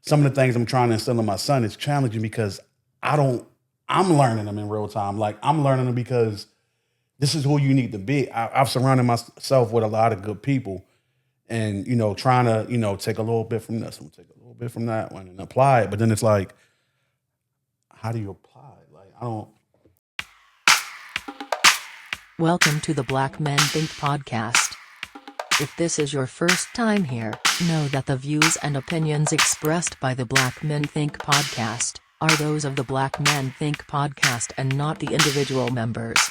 some of the things I'm trying to instill in my son is challenging because I'm learning them in real time. Like I'm learning them because this is who you need to be. I've surrounded myself with a lot of good people and, trying to, take a little bit from this one, take a little bit from that one and apply it. But then it's like, how do you apply it? Like, I don't. Welcome to the Black Men Think podcast. If this is your first time here, know that the views and opinions expressed by the Black Men Think podcast are those of the Black Men Think podcast and not the individual members.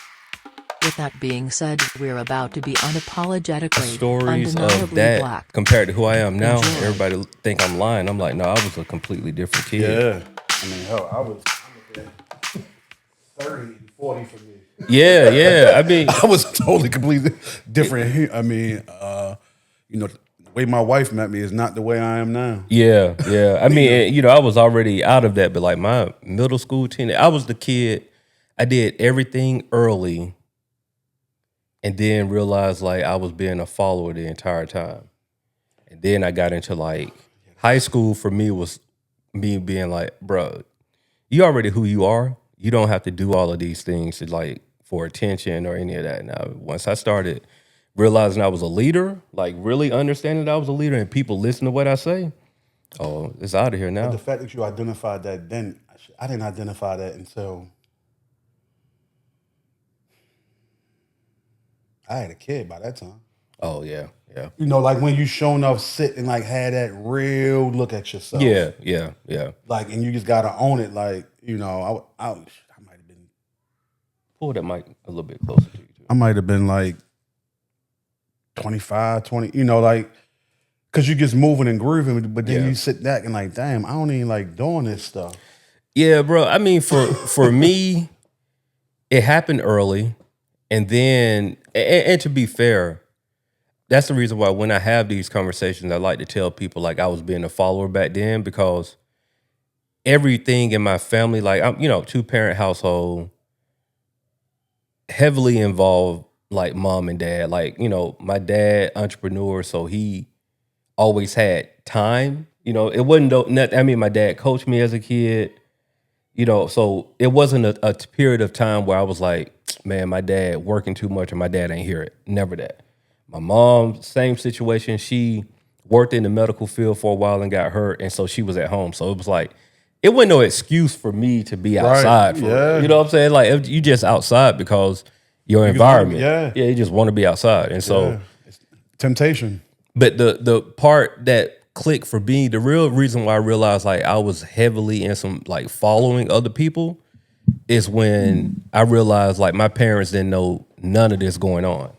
With that being said, we're about to be unapologetically, Stories undeniably of that black. compared to who I am now. Enjoy. Everybody think I'm lying. I'm like, no, I was a completely different kid. Yeah. I mean, hell, I was 30, 40 for me. Yeah. I mean, I was totally completely different. I mean, the way my wife met me is not the way I am now. yeah. I mean, I was already out of that, but like my middle school teen, I was the kid. I did everything early, and then realized like I was being a follower the entire time. And then I got into like high school. For me was me being like, bro, you already who you are. You don't have to do all of these things to like for attention or any of that. Now, once I started realizing I was a leader, like really understanding that I was a leader and people listen to what I say, oh, it's out of here now. But the fact that you identified that then, I didn't identify that until I had a kid by that time. Oh, yeah. Like when you shown up, sit and like had that real look at yourself. Yeah. Like, and you just gotta own it. Like, I might have been. Pull that mic a little bit closer to you, too. I might have been like 25, 20, like, because you just moving and grooving, but then you sit back and like, damn, I don't even like doing this stuff. Yeah, bro. I mean, for me, it happened early. And then, and to be fair, that's the reason why when I have these conversations, I like to tell people like I was being a follower back then, because everything in my family, like I'm, 2-parent household, heavily involved like mom and dad. Like, my dad, entrepreneur, so he always had time. It wasn't nothing. I mean, my dad coached me as a kid, so it wasn't a period of time where I was like, man, my dad working too much and my dad ain't hear it. Never that. My mom, same situation. She worked in the medical field for a while and got hurt, and so she was at home. So it was like, it wasn't no excuse for me to be outside. Yeah. You know what I'm saying? Like, if you just outside because your environment. Yeah, you just want to be outside. And so, It's temptation. But the part that clicked for me, the real reason why I realized like I was heavily in some like following other people is when I realized like my parents didn't know none of this going on.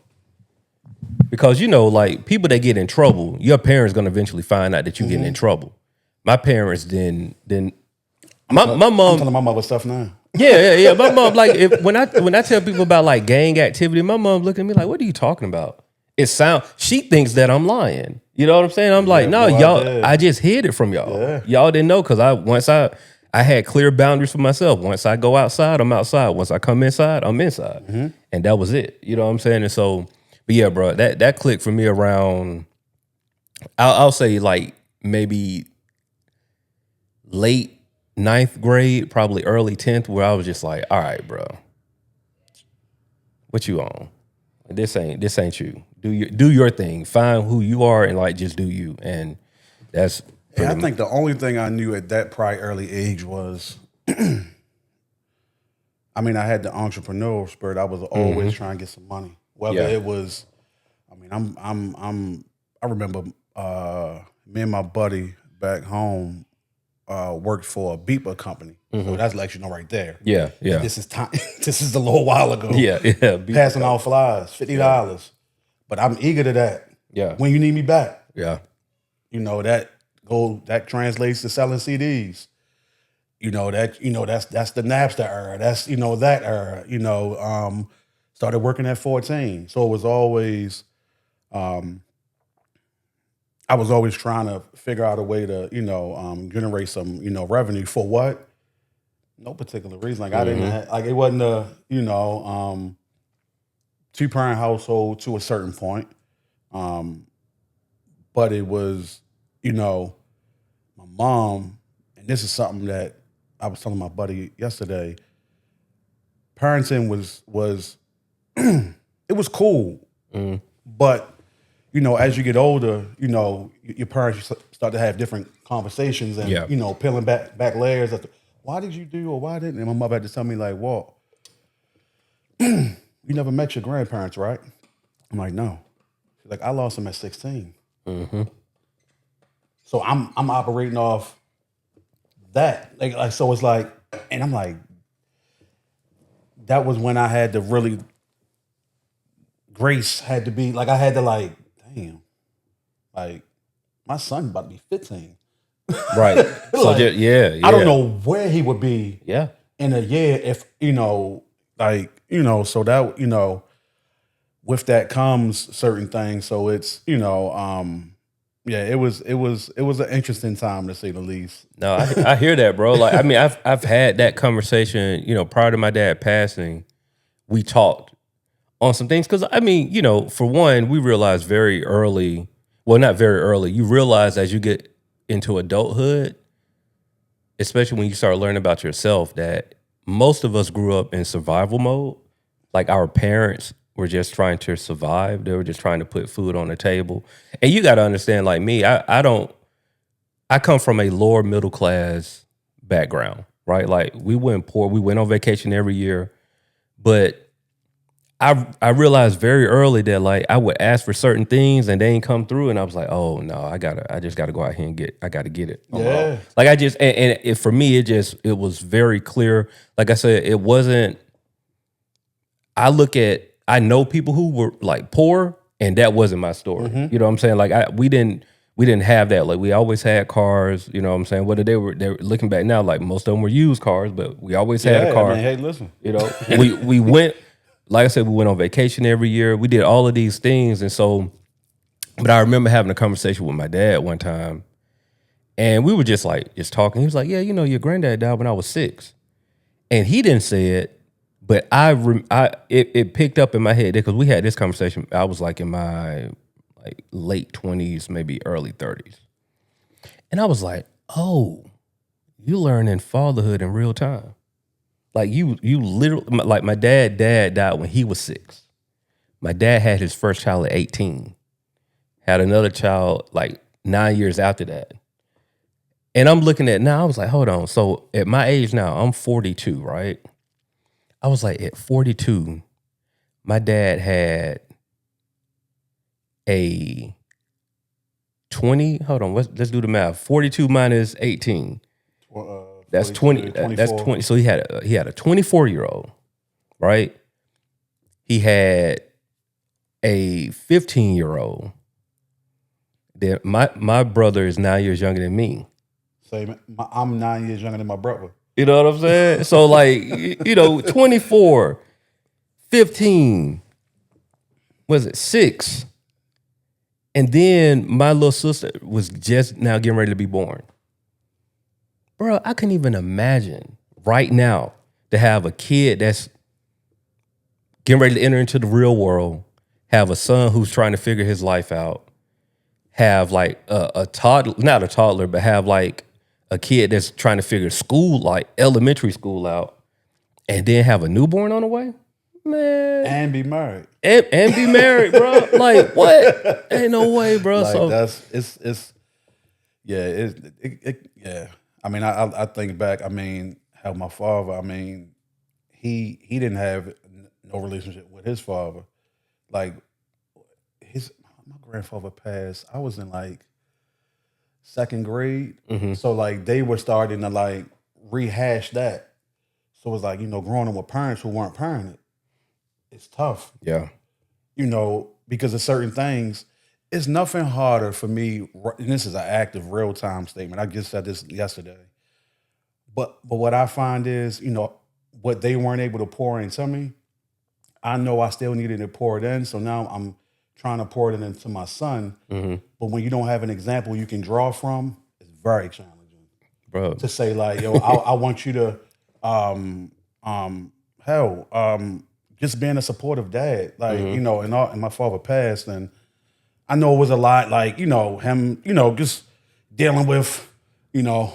Because, like people that get in trouble, your parents going to eventually find out that you're getting in trouble. My parents didn't. My mom. I'm telling my mother stuff now. Yeah. My mom, like, when I tell people about like gang activity, my mom looking at me like, "What are you talking about?" She thinks that I'm lying. You know what I'm saying? I'm like, no, y'all. I just hid it from y'all. Yeah. Y'all didn't know because I had clear boundaries for myself. Once I go outside, I'm outside. Once I come inside, I'm inside, and that was it. You know what I'm saying? And so, but yeah, bro, that clicked for me around. I'll say like maybe late 9th grade, probably early 10th, where I was just like, all right, bro, what you on? This ain't you. Do your thing. Find who you are and like just do you. And that's. Yeah, I think the only thing I knew at that probably early age was, I mean, I had the entrepreneurial spirit. I was always trying to get some money. Whether it was, I mean, I remember me and my buddy back home worked for a beeper company. So that's let you know right there. Yeah. And this is time. This is a little while ago. Yeah. Passing out flyers, $50. But I'm eager to that. Yeah. When you need me back. Yeah. That translates to selling CDs. That's the Napster era. That's that era. Started working at 14. So it was always I was always trying to figure out a way to, generate some, revenue for what? No particular reason. Like I didn't have, like it wasn't a, 2-parent household to a certain point. But it was, my mom, and this is something that I was telling my buddy yesterday. Parenting was it was cool, but as you get older, your parents start to have different conversations and peeling back layers of why did you do or why didn't? And my mother had to tell me like, Walt, you never met your grandparents, right? I'm like, no. She's like, I lost them at 16. Mm-hmm. So I'm operating off that. Like so it's like, and I'm like, that was when I had to really, grace had to be, like I had to like, damn, like my son about to be 15. Right. So Like, yeah. I don't know where he would be Yeah. in a year if, so that, with that comes certain things. So it's, it was an interesting time to say the least. No, I hear that, bro. Like, I mean, I've had that conversation, prior to my dad passing, we talked on some things. Cause I mean, for one, we realized very early, well, not very early, you realize as you get into adulthood, especially when you start learning about yourself, that most of us grew up in survival mode. Like our parents were just trying to survive. They were just trying to put food on the table. And you got to understand, like me, I come from a lower middle class background, right? Like we weren't poor. We went on vacation every year, but I realized very early that like I would ask for certain things and they ain't come through, and I was like, oh no, I just gotta go out here and I gotta get it. Yeah. Like I just for me it was very clear. Like I said, it wasn't. I know people who were like poor, and that wasn't my story. Mm-hmm. You know what I'm saying? Like we didn't have that. Like we always had cars. You know what I'm saying? Whether they were looking back now, like most of them were used cars, but we always had a car. I mean, hey, listen. We went. Like I said, we went on vacation every year. We did all of these things. And so, but I remember having a conversation with my dad one time, and we were just talking. He was like, yeah, your granddad died when I was 6. And he didn't say it, but it picked up in my head because we had this conversation. I was like in my late 20s, maybe early 30s. And I was like, oh, you learning fatherhood in real time. Like you literally, like my dad died when he was 6. My dad had his first child at 18. Had another child like 9 years after that. And I'm looking at now, I was like, hold on. So at my age now, I'm 42, right? I was like, at 42, my dad had a 20, hold on, let's do the math. 42 minus 18. That's 20. That's 20. So he had a 24-year-old, right? He had a 15-year-old. Then my brother is 9 years younger than me. Same. I'm 9 years younger than my brother. You know what I'm saying? So like, 24, 15, was it 6? And then my little sister was just now getting ready to be born. Bro, I couldn't even imagine right now to have a kid that's getting ready to enter into the real world, have a son who's trying to figure his life out, have like a toddler, not a toddler, but have like a kid that's trying to figure school, like elementary school out, and then have a newborn on the way? Man. And be married. And be married, bro. Like, what? Ain't no way, bro. Like So yeah. I mean, I think back. I mean, how my father. I mean, he didn't have no relationship with his father. Like my grandfather passed. I was in like 2nd grade, so like they were starting to like rehash that. So it was like growing up with parents who weren't parented, it's tough. yeah. Because of certain things. It's nothing harder for me, and this is an active, real-time statement. I just said this yesterday. But what I find is, what they weren't able to pour into me, I know I still needed to pour it in. So now I'm trying to pour it into my son. Mm-hmm. But when you don't have an example you can draw from, it's very challenging. Bro. To say like, I want you to, just being a supportive dad. Like, and my father passed, and I know it was a lot, like, him, just dealing with you know,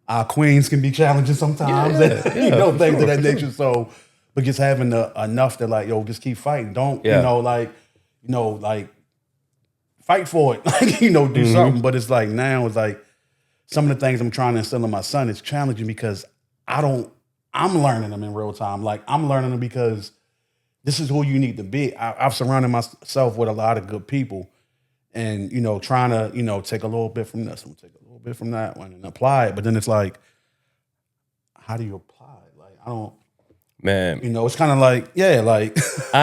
our queens can be challenging sometimes, and, things of that nature. So, but just having enough to like, yo, just keep fighting. Don't, like fight for it. Like, do something. But it's like now it's like some of the things I'm trying to instill in my son is challenging because I'm learning them in real time. Like I'm learning them because this is who you need to be. I've surrounded myself with a lot of good people and, trying to, take a little bit from this and take a little bit from that one and apply it. But then it's like, how do you apply it? Like, I don't, man, it's kind of like, like it's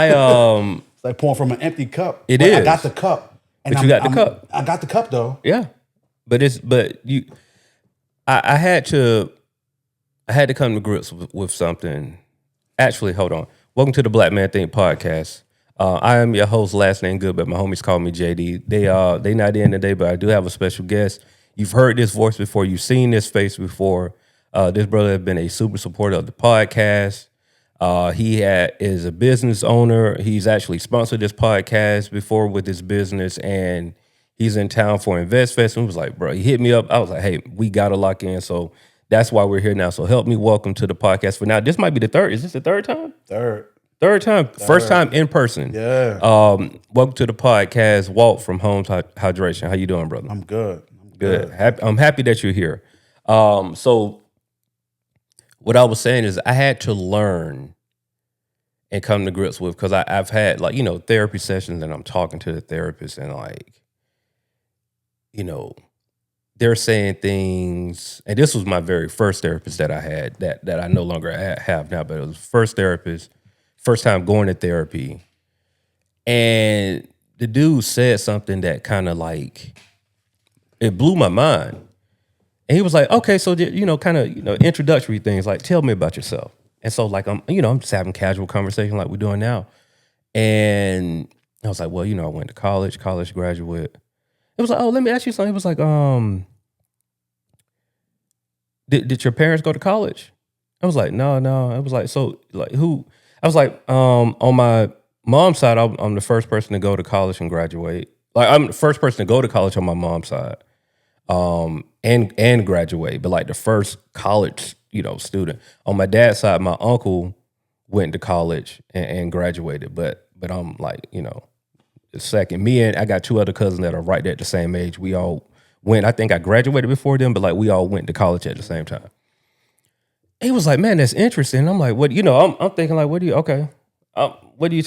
like pouring from an empty cup. It is. I got the cup. And you got the cup. I got the cup though. Yeah. I had to come to grips with something. Actually, hold on. Welcome to the Black Man Think podcast. I am your host, last name Good, but my homies call me JD. They not in today, but I do have a special guest. You've heard this voice before. You've seen this face before. This brother has been a super supporter of the podcast. He is a business owner. He's actually sponsored this podcast before with his business, and he's in town for Invest Fest. And he was like, bro, he hit me up. I was like, hey, we got to lock in. So that's why we're here now. So help me welcome to the podcast for now. This might be the third. Is this the third time? Third time. First time in person. Yeah. Welcome to the podcast, Walt from Holmes Hydration. How you doing, brother? I'm good. I'm happy that you're here. So what I was saying is I had to learn and come to grips with, because I've had therapy sessions and I'm talking to the therapist and they're saying things, and this was my very first therapist that I had that I no longer have now, but it was the first therapist, first time going to therapy. And the dude said something that kind of it blew my mind. And he was like, okay, so, introductory things, like, tell me about yourself. And so, I'm just having casual conversation like we're doing now. And I was like, well, I went to college graduate. It was like, oh, let me ask you something. It was like, did your parents go to college? I was like, no. I was like, so, who? I was like, on my mom's side, I'm the first person to go to college and graduate. Like, I'm the first person to go to college on my mom's side. And graduate, but the first college, student. On my dad's side, my uncle went to college and graduated, but I'm the second. Me and I got two other cousins that are right there at the same age. We all went. I think I graduated before them, but we all went to college at the same time. And he was like, "Man, that's interesting." And I'm like, "What?" I'm thinking what do you? Okay, what do you?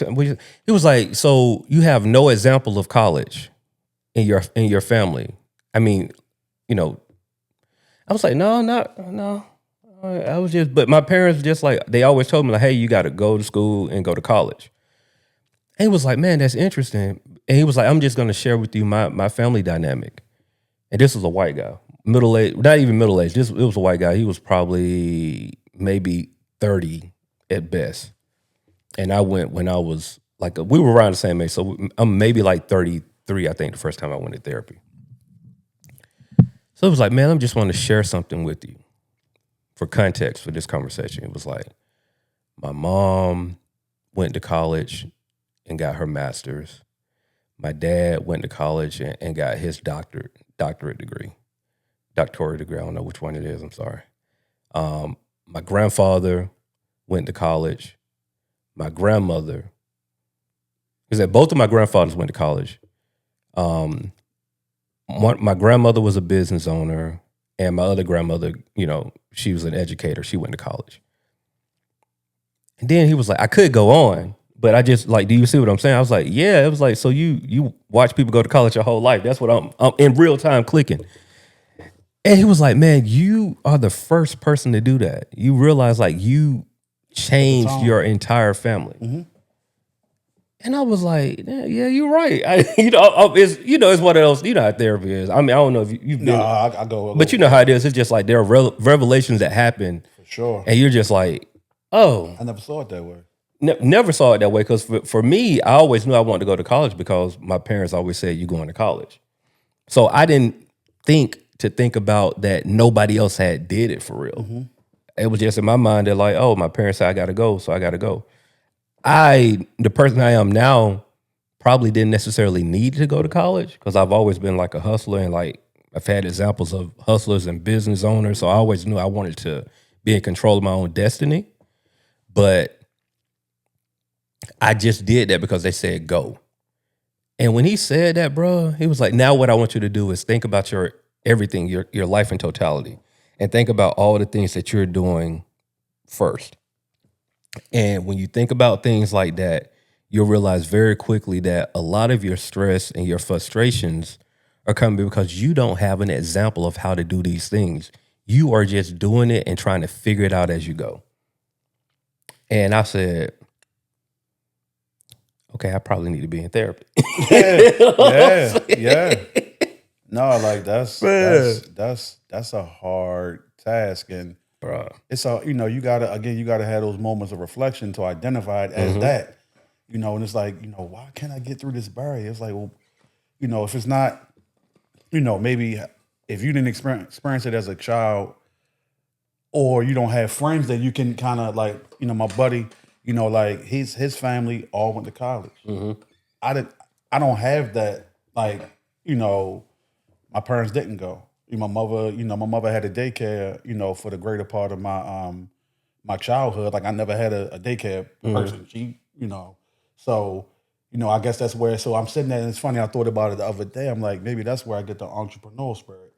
He was like, "So you have no example of college in your family?" I mean, I was like, no. I was but my parents just they always told me hey, you got to go to school and go to college. And he was like, man, that's interesting. And he was like, I'm just going to share with you my family dynamic. And this was a white guy, middle-aged, not even middle-aged. It was a white guy. He was probably maybe 30 at best. And I went when I was we were around the same age. So I'm maybe 33, I think, the first time I went to therapy. So it was like, man, I just want to share something with you for context for this conversation. It was like, my mom went to college and got her master's. My dad went to college and got his doctorate degree. I don't know which one it is. I'm sorry. My grandfather went to college. My grandmother, because both of my grandfathers went to college. My grandmother was a business owner, and my other grandmother, she was an educator. She went to college. And then he was like, I could go on, but I just do you see what I'm saying? I was like, yeah. It was like, so you watch people go to college your whole life. That's what I'm in real time clicking. And he was like, man, you are the first person to do that. You realize you changed your entire family. Mm-hmm. And I was like, yeah, you're right. It's one of those, how therapy is. I mean, I don't know if you've been. No, I go. But you know how it is. It's just there are revelations that happen. For sure. And you're just like, oh. I never saw it that way. Never saw it that way. Because for me, I always knew I wanted to go to college because my parents always said, you're going to college. So I didn't think about that nobody else had did it for real. Mm-hmm. It was just in my mind that my parents said I got to go, so I got to go. The person I am now, probably didn't necessarily need to go to college because I've always been a hustler and I've had examples of hustlers and business owners. So I always knew I wanted to be in control of my own destiny. But I just did that because they said go. And when he said that, bro, he was like, now what I want you to do is think about your everything, your life in totality, and think about all the things that you're doing first. And when you think about things like that, you'll realize very quickly that a lot of your stress and your frustrations are coming because you don't have an example of how to do these things. You are just doing it and trying to figure it out as you go. And I said, okay, I probably need to be in therapy. Yeah. No, like that's a hard task, and Bruh. it's a you gotta have those moments of reflection to identify it as that, and it's like why can't I get through this barrier? It's like, well, if it's not, maybe if you didn't experience it as a child, or you don't have friends that you can kind of like, my buddy, like his family all went to college. I don't have that, like, my parents didn't go. My mother had a daycare, for the greater part of my childhood. Like I never had a daycare person. She, so, I guess that's where. So I'm sitting there, and it's funny. I thought about it the other day. I'm like, maybe that's where I get the entrepreneurial spirit.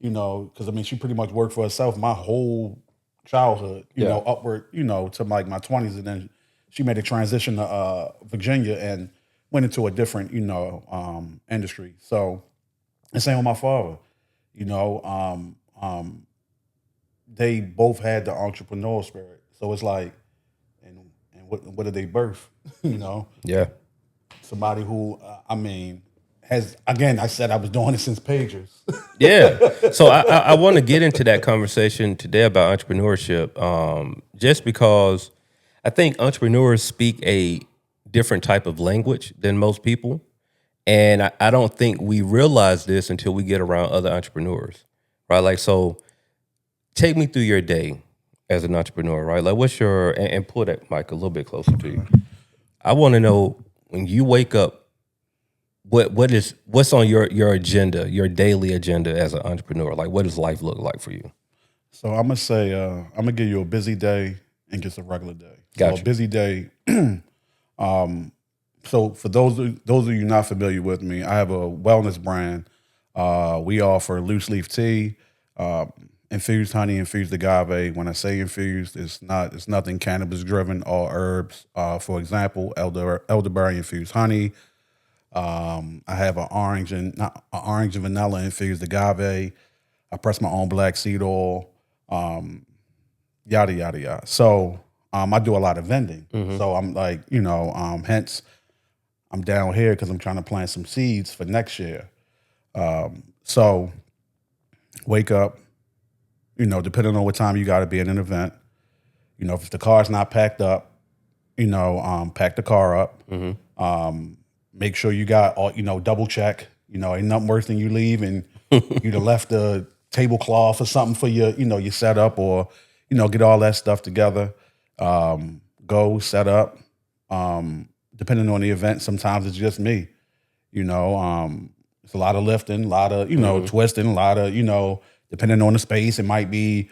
Because I mean, she pretty much worked for herself my whole childhood. Upward, to like my 20s, and then she made a transition to Virginia and went into a different, industry. So. And same with my father, they both had the entrepreneurial spirit. So it's like, and what did they birth? Yeah. Somebody who, has, again, I said I was doing it since pagers. Yeah. So I want to get into that conversation today about entrepreneurship, just because I think entrepreneurs speak a different type of language than most people. And I don't think we realize this until we get around other entrepreneurs, right? Like, so take me through your day as an entrepreneur, right? Like, what's your, and pull that mic a little bit closer to you. I want to know, when you wake up, what's on your agenda, your daily agenda as an entrepreneur? Like, what does life look like for you? So I'm going to say, I'm going to give you a busy day and just a regular day. Gotcha. So a busy day, so for those of you not familiar with me, I have a wellness brand. We offer loose leaf tea, infused honey, infused agave. When I say infused, it's nothing cannabis driven, all herbs. For example, elderberry infused honey. I have an orange and vanilla infused agave. I press my own black seed oil. Yada yada yada. So I do a lot of vending. So I'm like, hence. I'm down here because I'm trying to plant some seeds for next year. So wake up, depending on what time you got to be at an event. If the car's not packed up, pack the car up. Make sure you got all, double check. Ain't nothing worse than you leave and you'd have left the tablecloth or something for your setup, or, get all that stuff together. Go set up. Depending on the event, sometimes it's just me. It's a lot of lifting, a lot of, twisting, a lot of, depending on the space, it might be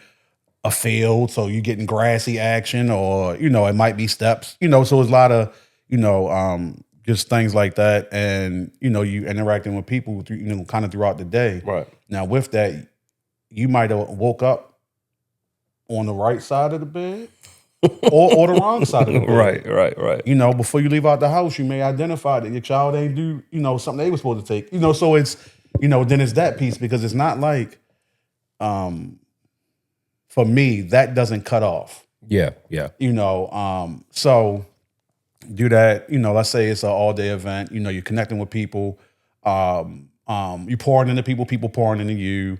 a field, so you're getting grassy action, or, it might be steps, so it's a lot of, just things like that. And, you interacting with people, kind of throughout the day. Right. Now, with that, you might have woke up on the right side of the bed. or the wrong side of the bed. Right. Before you leave out the house, you may identify that your child ain't do, something they were supposed to take. So it's, then it's that piece, because it's not like, for me, that doesn't cut off. Yeah. So do that, let's say it's an all-day event, you're connecting with people, you pouring into people pouring into you,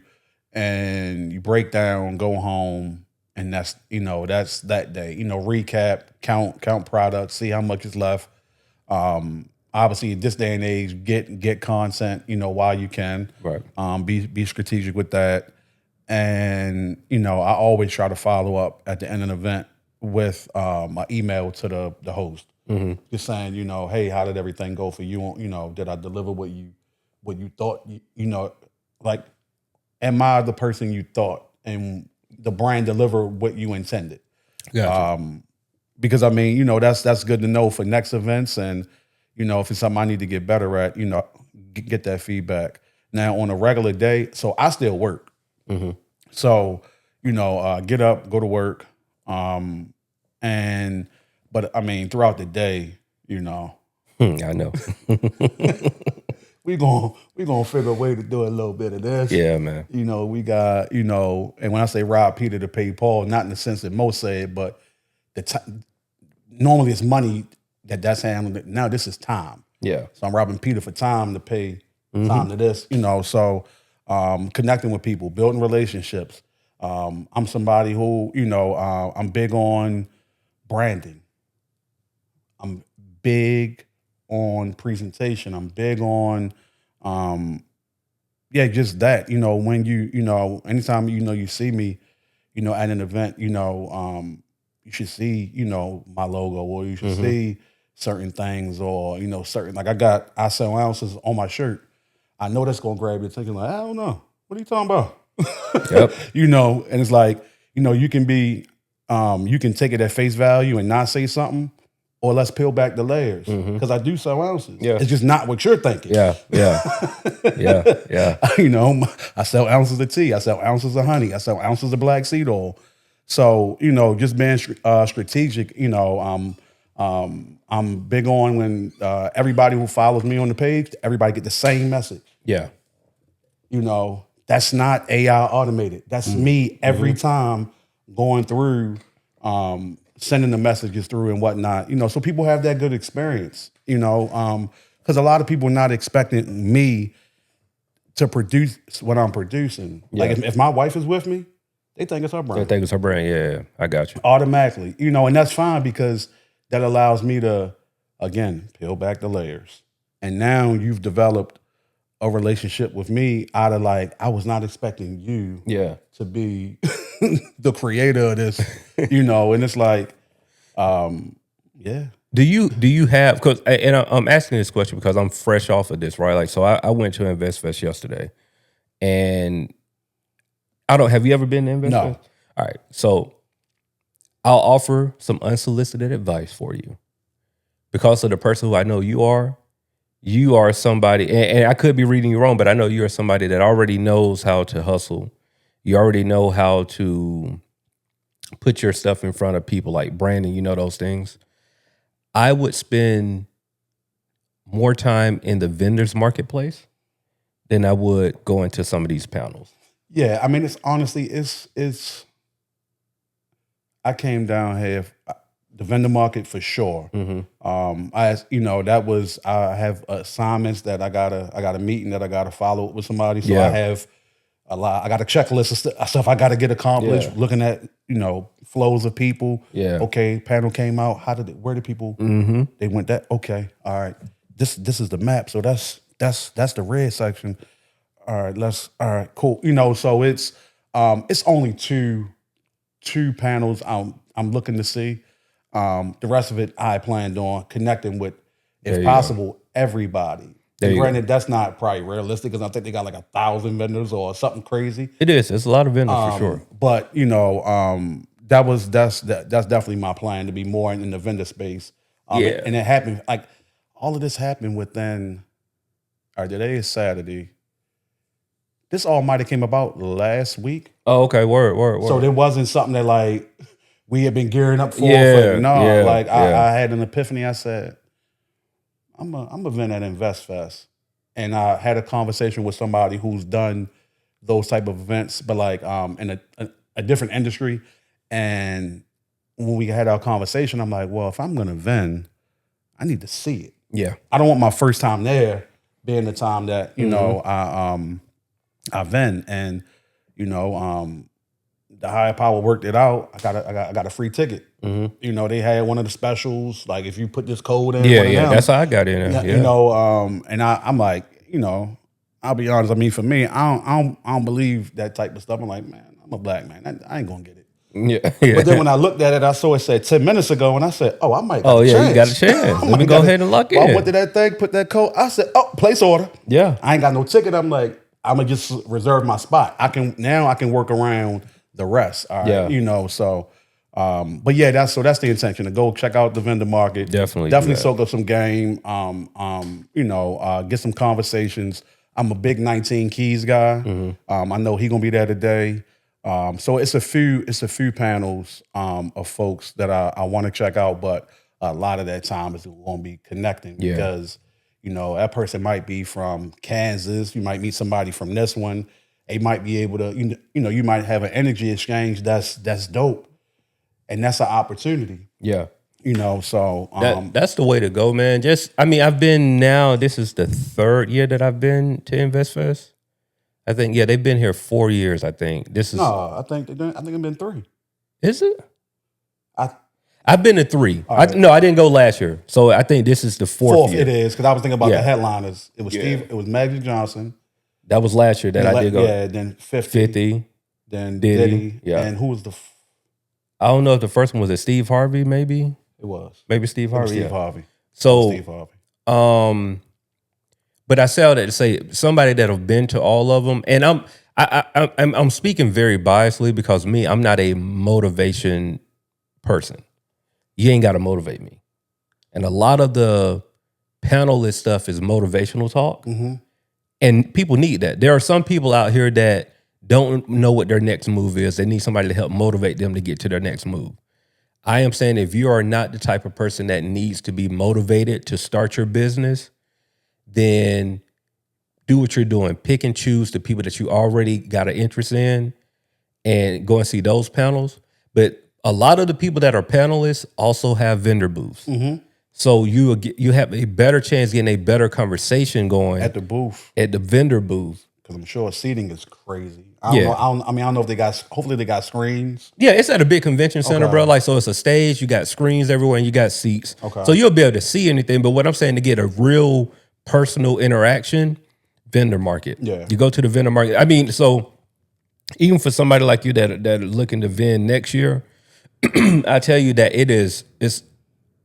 and you break down, go home. And that's that day. Recap, count products, see how much is left. Obviously, at this day and age, get content, while you can. Right. Be strategic with that. And, I always try to follow up at the end of the event with my email to the host. Just saying, hey, how did everything go for you? Did I deliver what you thought, like am I the person you thought, and the brand deliver what you intended? Gotcha. Because I mean, that's good to know for next events, and if it's something I need to get better at, get that feedback. Now on a regular day, so I still work. Mm-hmm. So get up, go to work, but I mean throughout the day, I know. we gonna figure a way to do a little bit of this. Yeah, man. We got and when I say rob Peter to pay Paul, not in the sense that most say it, but normally it's money that's handled. Now this is time. Yeah. So I'm robbing Peter for time to pay time to this. So connecting with people, building relationships. I'm somebody who I'm big on branding. I'm big on presentation. I'm big on, just that. When anytime you see me, at an event, you should see my logo, or you should see certain things, or certain, like I sell ounces on my shirt. I know that's gonna grab your attention. Like, I don't know, what are you talking about? Yep. And it's like you can be, you can take it at face value and not say something. Or let's peel back the layers, because I do sell ounces. Yeah. It's just not what you're thinking. Yeah. I sell ounces of tea. I sell ounces of honey. I sell ounces of black seed oil. So just being strategic. I'm big on when everybody who follows me on the page, everybody get the same message. Yeah. That's not AI automated. That's me every time going through. Sending the messages through and whatnot, so people have that good experience, because a lot of people are not expecting me to produce what I'm producing. Yeah. Like if my wife is with me, they think it's her brand. They think it's her brand. Yeah, I got you. Automatically, and that's fine, because that allows me to, again, peel back the layers. And now you've developed a relationship with me out of like, I was not expecting you to be the creator of this, and it's like, Do you have, because, and I'm asking this question because I'm fresh off of this, right? Like, so I went to InvestFest yesterday, and have you ever been to InvestFest? No. All right. So I'll offer some unsolicited advice for you, because of the person who I know you are. You are somebody, and I could be reading you wrong, but I know you are somebody that already knows how to hustle. You already know how to put your stuff in front of people, like branding, those things. I would spend more time in the vendor's marketplace than I would go into some of these panels. Yeah, I mean, it's honestly, it's. I came down here, the vendor market for sure. I have assignments that I got a meeting that I gotta follow up with somebody. So I have a lot. I got a checklist of stuff I got to get accomplished. Yeah. Looking at flows of people. Yeah. Okay, panel came out. Where did people? They went that. Okay, all right. This is the map. So that's the red section. All right, cool. So it's only two panels I'm looking to see. The rest of it I planned on connecting with, if possible, everybody. And granted, that's not probably realistic, because I think they got like 1,000 vendors or something crazy. It is. It's a lot of vendors for sure. But that's definitely my plan, to be more in the vendor space. And it happened, like, all of this happened within. All right, today is Saturday. This all might have came about last week. Oh, okay. Word. So there wasn't something that like we had been gearing up for. I had an epiphany. I said, I'm a vent at InvestFest. And I had a conversation with somebody who's done those type of events, but like in a different industry. And when we had our conversation, I'm like, well, if I'm gonna vend, I need to see it. Yeah. I don't want my first time there being the time that, I vend. And, the higher power worked it out. I got a free ticket. They had one of the specials, like if you put this code in. That's how I got in there. And I'm like, I'll be honest. I mean, for me, I don't believe that type of stuff. I'm like, man, I'm a black man. I ain't gonna get it. Yeah. But then when I looked at it, I saw it said 10 minutes ago, and I said, oh, I might. You got a chance. Let me go ahead and lock in. I went to that thing, put that code. I said, oh, place order. Yeah. I ain't got no ticket. I'm like, I'm gonna just reserve my spot. I can work around the rest. All right, Yeah. you know. So, but yeah, that's the intention to go check out the vendor market. Definitely do that. soak up some game. You know, get some conversations. I'm a big 19 Keys guy. Mm-hmm. I know he gonna be there today. So it's a few panels of folks that I want to check out, but a lot of that time is going to be connecting because you know that person might be from Kansas. You might meet somebody from this one. They might be able to you might have an energy exchange that's dope, and that's an opportunity. Yeah. You know, so That's the way to go, man. I've been now. This is the 3rd year that I've been to InvestFest. I think they've been here 4 years. I think this is. no, I think it's been 3. Is it? I I've been to 3. right. No, I didn't go last year, so I think this is the 4th year. It is because I was thinking about Yeah. the headliners. It was It was Magic Johnson. That was last year that I did go. Yeah, then 50. then Diddy, Diddy, and who was the? I don't know if the first one was Steve Harvey. Maybe It was Steve Harvey. Steve yeah. Harvey. So, Steve Harvey. but I say all that to say somebody that have been to all of them, and I'm speaking very biasly because I'm not a motivation person. You ain't got to motivate me, and a lot of the panelist stuff is motivational talk, and people need that. There are some people out here that don't know what their next move is. They need somebody to help motivate them to get to their next move. I am saying if you are not the type of person that needs to be motivated to start your business, then do what you're doing. Pick and choose the people that you already got an interest in and go and see those panels. But a lot of the people that are panelists also have vendor booths. So you have a better chance getting a better conversation going At the booth, at the vendor booth. because I'm sure seating is crazy. I don't know if they got. Hopefully, they got screens. Yeah, it's at a big convention center, Okay. bro. Like, so it's a stage, you got screens everywhere, and you got seats. Okay. So you'll be able to see anything. But what I'm saying, to get a real personal interaction, vendor market. Yeah. You go to the vendor market. I mean, so even for somebody like you that are looking to vend next year, I tell you that it's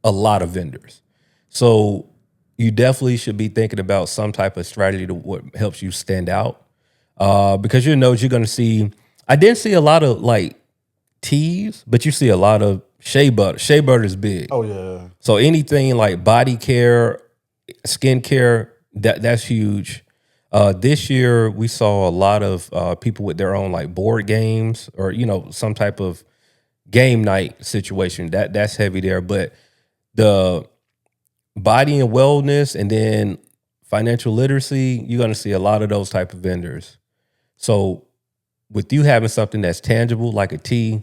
a lot of vendors. So you definitely should be thinking about some type of strategy to what helps you stand out. Because you're going to see, I didn't see a lot of like teas, but you see a lot of shea butter. Shea butter is big. Oh yeah, So anything like body care, skin care, that's huge. This year we saw a lot of people with their own like board games or some type of game night situation. That's heavy there. But the body and wellness and then financial literacy, you're gonna see a lot of those type of vendors. So with you having something that's tangible like a tea,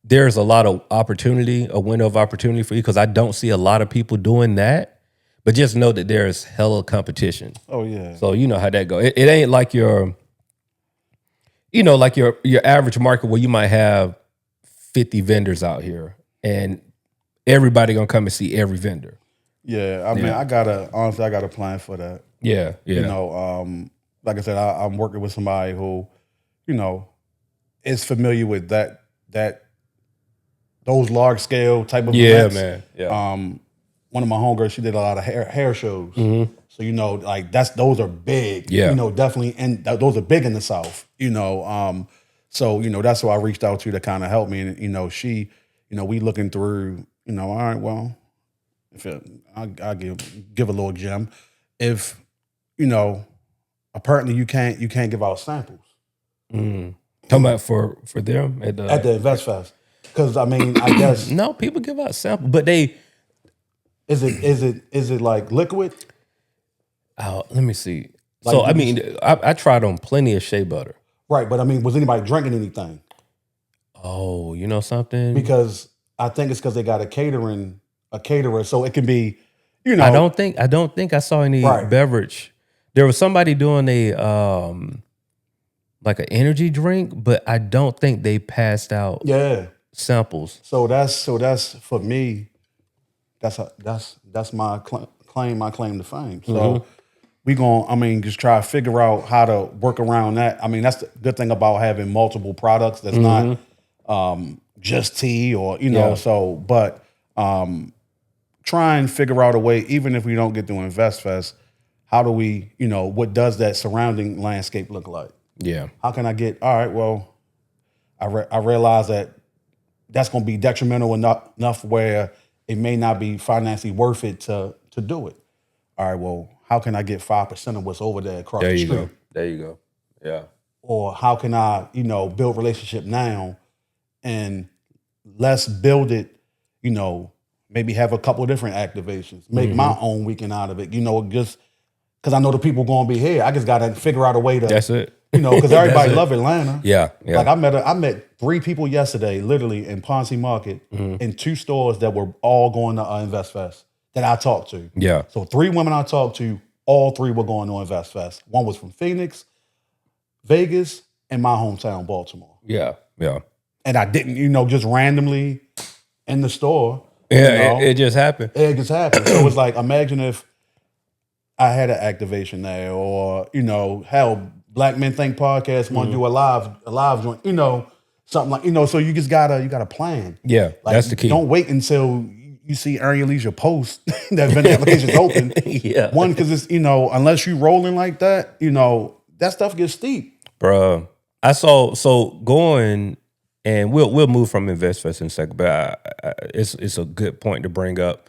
there's a lot of opportunity, a window of opportunity for you, because I don't see a lot of people doing that. But just know that there's hella competition. oh yeah. So you know how that goes. It ain't like your average market where you might have 50 vendors out here and everybody gonna come and see every vendor. Yeah, I mean, I got a plan for that. Yeah. You know, like I said, I'm working with somebody who, is familiar with those large scale type of events. Man. Yeah. One of my homegirls, she did a lot of hair shows. So like those are big. Yeah. Definitely, and those are big in the South. So that's who I reached out to kind of help me. And she, we looking through. All right, well, if I give a little gem, if apparently you can't give out samples. Talking about for them at the Invest Fest, because I mean, I guess no, people give out samples, but they is it like liquid? let me see. Like, So I mean, I tried on plenty of shea butter. Right, but I mean, was anybody drinking anything? Oh, you know something? Because I think it's because they got a caterer, so it can be, I don't think I saw any Right. beverage. There was somebody doing a like an energy drink, but I don't think they passed out Yeah. samples. So that's for me. That's my claim. My claim to fame. So we just try to figure out how to work around that. I mean, that's the good thing about having multiple products. That's not just tea or Yeah. So, but try and figure out a way. Even if we don't get to Invest Fest, how do we, what does that surrounding landscape look like? Yeah. How can I get, all right, well, I realize that that's going to be detrimental enough where it may not be financially worth it to do it. All right, well, how can I get 5% of what's over there across the street? There you go. Yeah. Or how can I, build relationship now and let's build it, maybe have a couple of different activations, make my own weekend out of it, just because I know the people going to be here. I just got to figure out a way to. That's it. Because everybody love Atlanta. Yeah. Like I met 3 people yesterday, literally in Ponce Market, in 2 stores that were all going to Invest Fest that I talked to. Yeah. So 3 women I talked to, all 3 were going to Invest Fest. One was from Phoenix, Vegas, and my hometown, Baltimore. Yeah. Yeah. And I didn't, just randomly in the store. Yeah, it just happened. It just happened. So it's like, imagine if I had an activation there, or hell, Black Men Think podcast want to do a live joint, something like, so you just gotta plan. Yeah, like, that's the key. Don't wait until you see Area Leisure post that vendor application's open. Yeah. One, because it's, unless you rolling like that, that stuff gets steep. Bruh, I saw, so going, and we'll move from InvestFest in a second, but it's a good point to bring up.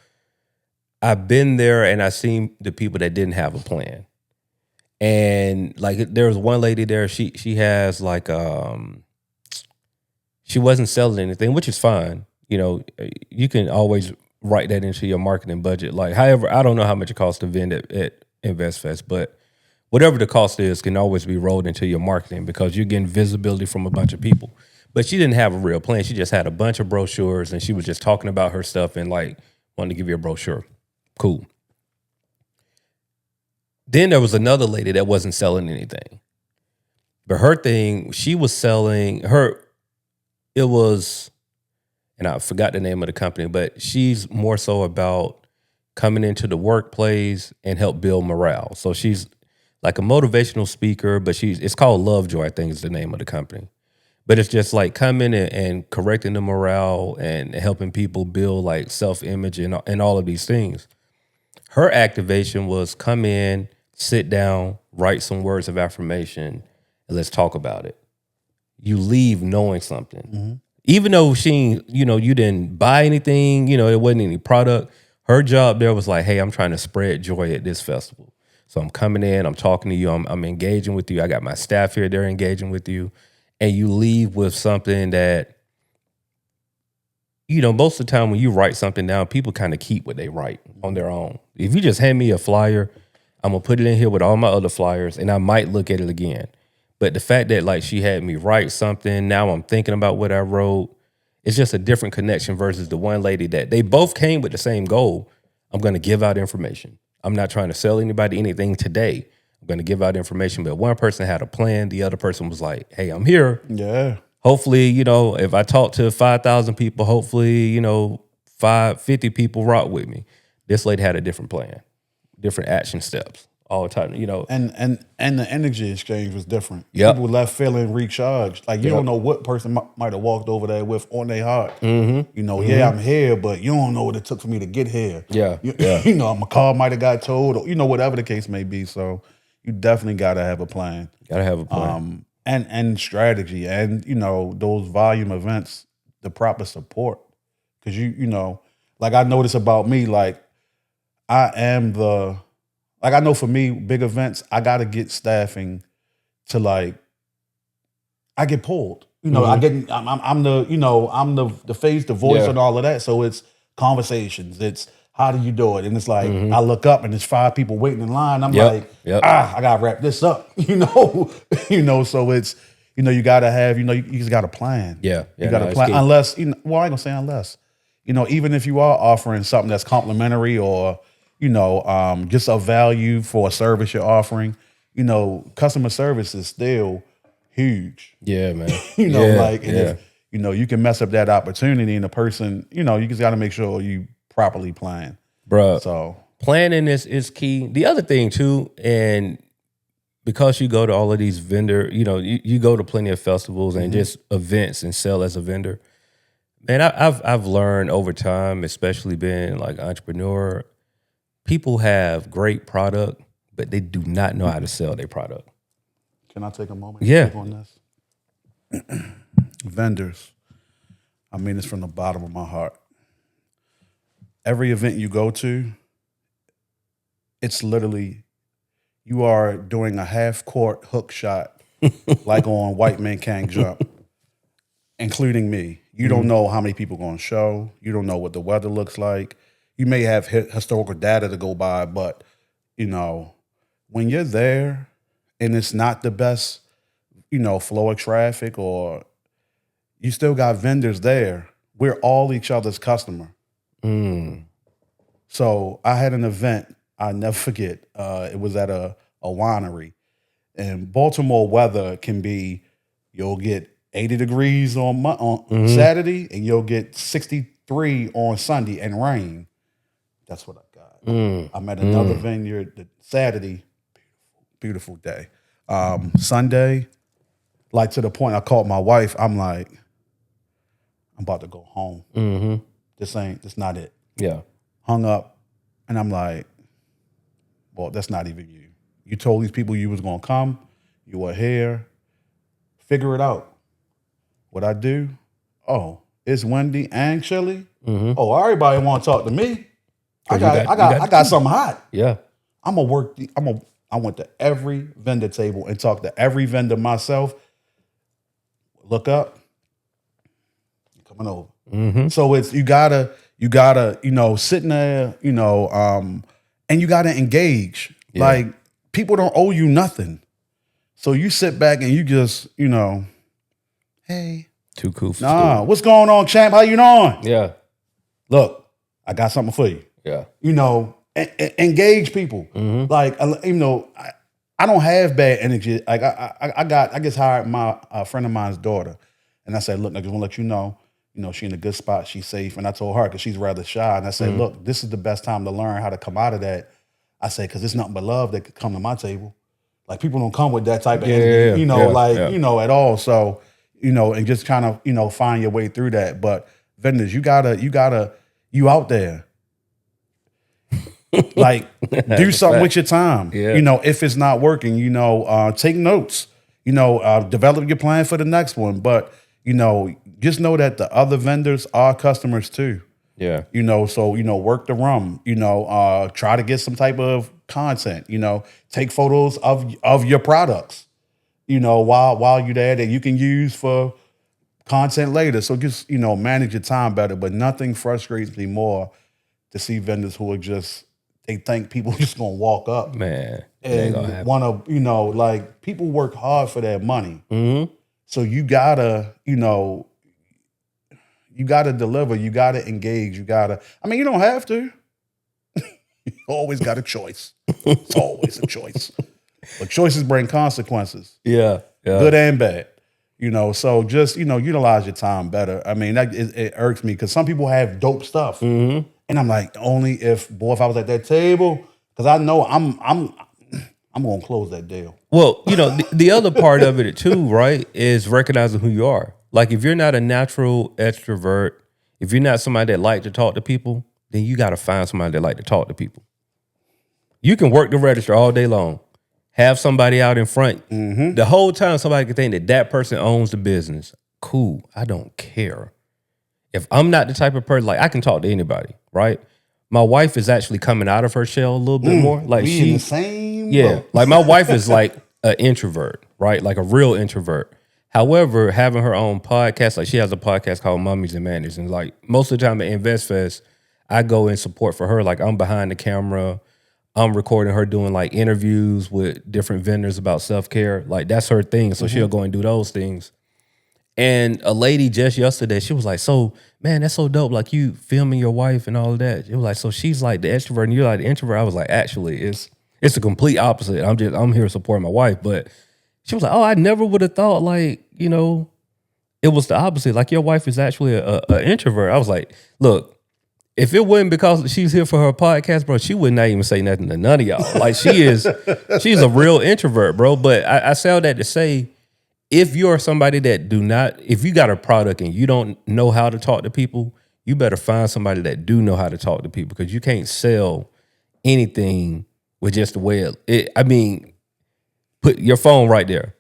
I've been there and I seen the people that didn't have a plan. And like there was one lady there, she has like she wasn't selling anything, which is fine. You can always write that into your marketing budget. Like, however, I don't know how much it costs to vend at InvestFest, but whatever the cost is can always be rolled into your marketing because you're getting visibility from a bunch of people. But she didn't have a real plan. She just had a bunch of brochures and she was just talking about her stuff and like wanted to give you a brochure. Cool. Then there was another lady that wasn't selling anything. But her thing, she was selling it was, and I forgot the name of the company, but she's more so about coming into the workplace and help build morale. So she's like a motivational speaker, but it's called Lovejoy, I think is the name of the company. But it's just like coming and correcting the morale and helping people build like self-image and all of these things. Her activation was come in, sit down, write some words of affirmation, and let's talk about it. You leave knowing something. Mm-hmm. Even though you didn't buy anything, there wasn't any product, her job there was like, hey, I'm trying to spread joy at this festival. So I'm coming in, I'm talking to you, I'm engaging with you. I got my staff here, they're engaging with you. And you leave with something that, most of the time when you write something down, people kind of keep what they write on their own. If you just hand me a flyer, I'm going to put it in here with all my other flyers and I might look at it again. But the fact that like she had me write something, now I'm thinking about what I wrote, it's just a different connection versus the one lady that they both came with the same goal. I'm going to give out information. I'm not trying to sell anybody anything today. I'm going to give out information. But one person had a plan. The other person was like, hey, I'm here. Yeah. Hopefully, if I talk to 5,000 people, hopefully, 50 people rock with me. This lady had a different plan, different action steps all the time, And the energy exchange was different. Yep. People left feeling recharged. Like you don't know what person might have walked over there with on their heart. Mm-hmm. Yeah, I'm here, but you don't know what it took for me to get here. Yeah. My car might have got towed, or whatever the case may be. So you definitely got to have a plan. Got to have a plan. And strategy, and those volume events, the proper support, because like I notice about me, like I know for me, big events, I got to get staffing to like, I get pulled. I'm the face, the voice, and all of that. So it's conversations. It's how do you do it? And it's like I look up and there's 5 people waiting in line. I'm like, I gotta wrap this up. So it's you gotta have you just got to plan. Yeah, you got to plan. Unless I ain't gonna say unless even if you are offering something that's complimentary or just a value for a service you're offering, customer service is still huge. Yeah, man. If you can mess up that opportunity and the person, you just got to make sure you properly plan. Bruh. So planning is key. The other thing too, and because you go to all of these vendor, you go to plenty of festivals and just events and sell as a vendor. Man, I've learned over time, especially being like an entrepreneur, people have great product, but they do not know how to sell their product. Can I take a moment Yeah. to speak on this? Vendors. I mean this from the bottom of my heart. Every event you go to, it's literally, you are doing a half-court hook shot like on White Men Can't Jump, including me. You don't know how many people are going to show. You don't know what the weather looks like. You may have historical data to go by, but, when you're there and it's not the best, flow of traffic, or you still got vendors there, we're all each other's customer. So I had an event I never forget. It was at a winery, and Baltimore weather can be, you'll get 80 degrees on Saturday, and you'll get 63 on Sunday and rain. That's what I got. I'm at another vineyard that Saturday, beautiful day. Sunday, like to the point I called my wife. I'm like, I'm about to go home. This not it. Yeah. Hung up, and I'm like, well, that's not even you. You told these people you was gonna come. You were here. Figure it out. What I do? Oh, it's windy and chilly. Oh, everybody want to talk to me. I got something hot. Yeah. I went to every vendor table and talked to every vendor myself. Look up. You're coming over. So it's you gotta, sitting there, and you gotta engage. Yeah. Like, people don't owe you nothing. So you sit back and you just, hey. Too cool for Nah, what's going on, champ? How you doing? Yeah. Look, I got something for you. Yeah. Engage people. Like, I don't have bad energy. Like, I just hired a friend of mine's daughter, and I said, look, I just want to let you know, she in a good spot, she's safe. And I told her, because she's rather shy, and I said, look, this is the best time to learn how to come out of that. I said, because it's nothing but love that could come to my table. Like, people don't come with that type of energy, at all. So, and just kind of, find your way through that. But vendors, you out there. Like, do something with your time. Yeah. If it's not working, take notes. Develop your plan for the next one. But, just know that the other vendors are customers too. Yeah. So, work the rum, try to get some type of content, take photos of your products, while you're there, that you can use for content later. So just, manage your time better. But nothing frustrates me more to see vendors who are just, they think people just gonna walk up, Man, and want to, like, people work hard for their money. So you gotta, you gotta deliver, you gotta engage, you don't have to. You always got a choice. It's always a choice. But choices bring consequences. Yeah. Good and bad. So just, utilize your time better. I mean, it irks me because some people have dope stuff. And I'm like, only if I was at that table, because I know I'm gonna close that deal. Well, the other part of it too, right, is recognizing who you are. Like, if you're not a natural extrovert, if you're not somebody that like to talk to people, then you got to find somebody that like to talk to people. You can work the register all day long, have somebody out in front. The whole time somebody can think that person owns the business. Cool. I don't care. If I'm not the type of person, like, I can talk to anybody, right? My wife is actually coming out of her shell a little bit more. Like, we in the same boat. Like, my wife is like an introvert, right? Like a real introvert. However, having her own podcast, like, she has a podcast called Mummies and Manners. And like, most of the time at InvestFest, I go in support for her. Like, I'm behind the camera. I'm recording her doing like interviews with different vendors about self-care. Like, that's her thing. So she'll go and do those things. And a lady just yesterday, she was like, so, man, that's so dope. Like, you filming your wife and all of that. It was like, so she's like the extrovert and you're like the introvert. I was like, actually, it's the complete opposite. I'm here supporting my wife. But she was like, oh, I never would have thought, like, it was the opposite. Like, your wife is actually a introvert. I was like, look, if it wasn't because she's here for her podcast, bro, she would not even say nothing to none of y'all. Like, she's a real introvert, bro. But I say all that to say, if you're somebody that if you got a product and you don't know how to talk to people, you better find somebody that do know how to talk to people, because you can't sell anything with just the way I mean, put your phone right there.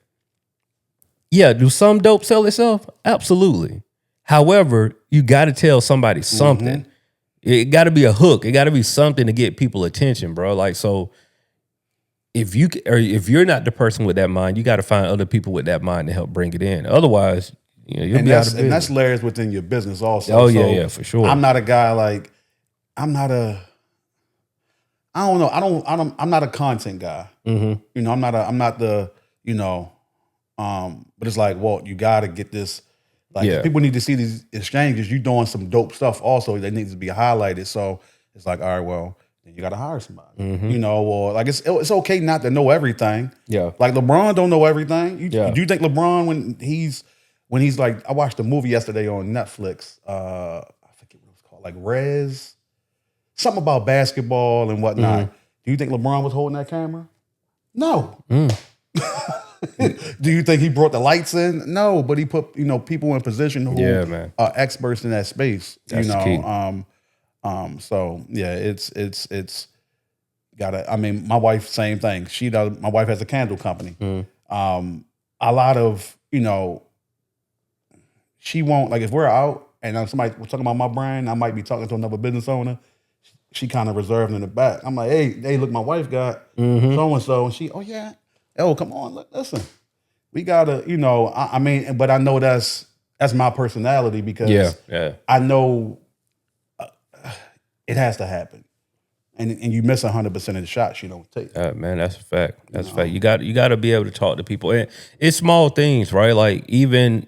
Yeah, do some dope sell itself? Absolutely. However, you got to tell somebody something. It got to be a hook. It got to be something to get people attention, bro. Like, so if you're not the person with that mind, you got to find other people with that mind to help bring it in. Otherwise, you'll be out of business. And that's layers within your business also. Oh, yeah, for sure. I'm not a guy like, I don't know. I'm not a content guy. You know, I'm not the, you know, but it's like, Walt, you got to get this. Like, people need to see these exchanges. You doing some dope stuff also that needs to be highlighted. So it's like, all right, well, then you got to hire somebody. You know, or like it's okay not to know everything. Yeah. Like LeBron don't know everything. Do you think LeBron when he's like, I watched a movie yesterday on Netflix. I forget what it was called, like Rez, something about basketball and whatnot. Do you think LeBron was holding that camera? No. Do you think he brought the lights in? No, but he put, you know, people in position who are experts in that space. That's key. So yeah, it's gotta. I mean, my wife, same thing. My wife has a candle company. A lot of, you know, she won't, like, if we're out and somebody was talking about my brand, I might be talking to another business owner. She kind of reserved in the back. I'm like, hey, look, my wife got so and so, and she, oh yeah. Oh, come on, listen. We gotta, you know, I mean, but I know that's my personality because I know it has to happen. And you miss 100% of the shots you don't take. Man, that's a fact. That's a fact. You got to be able to talk to people. And it's small things, right? Like, even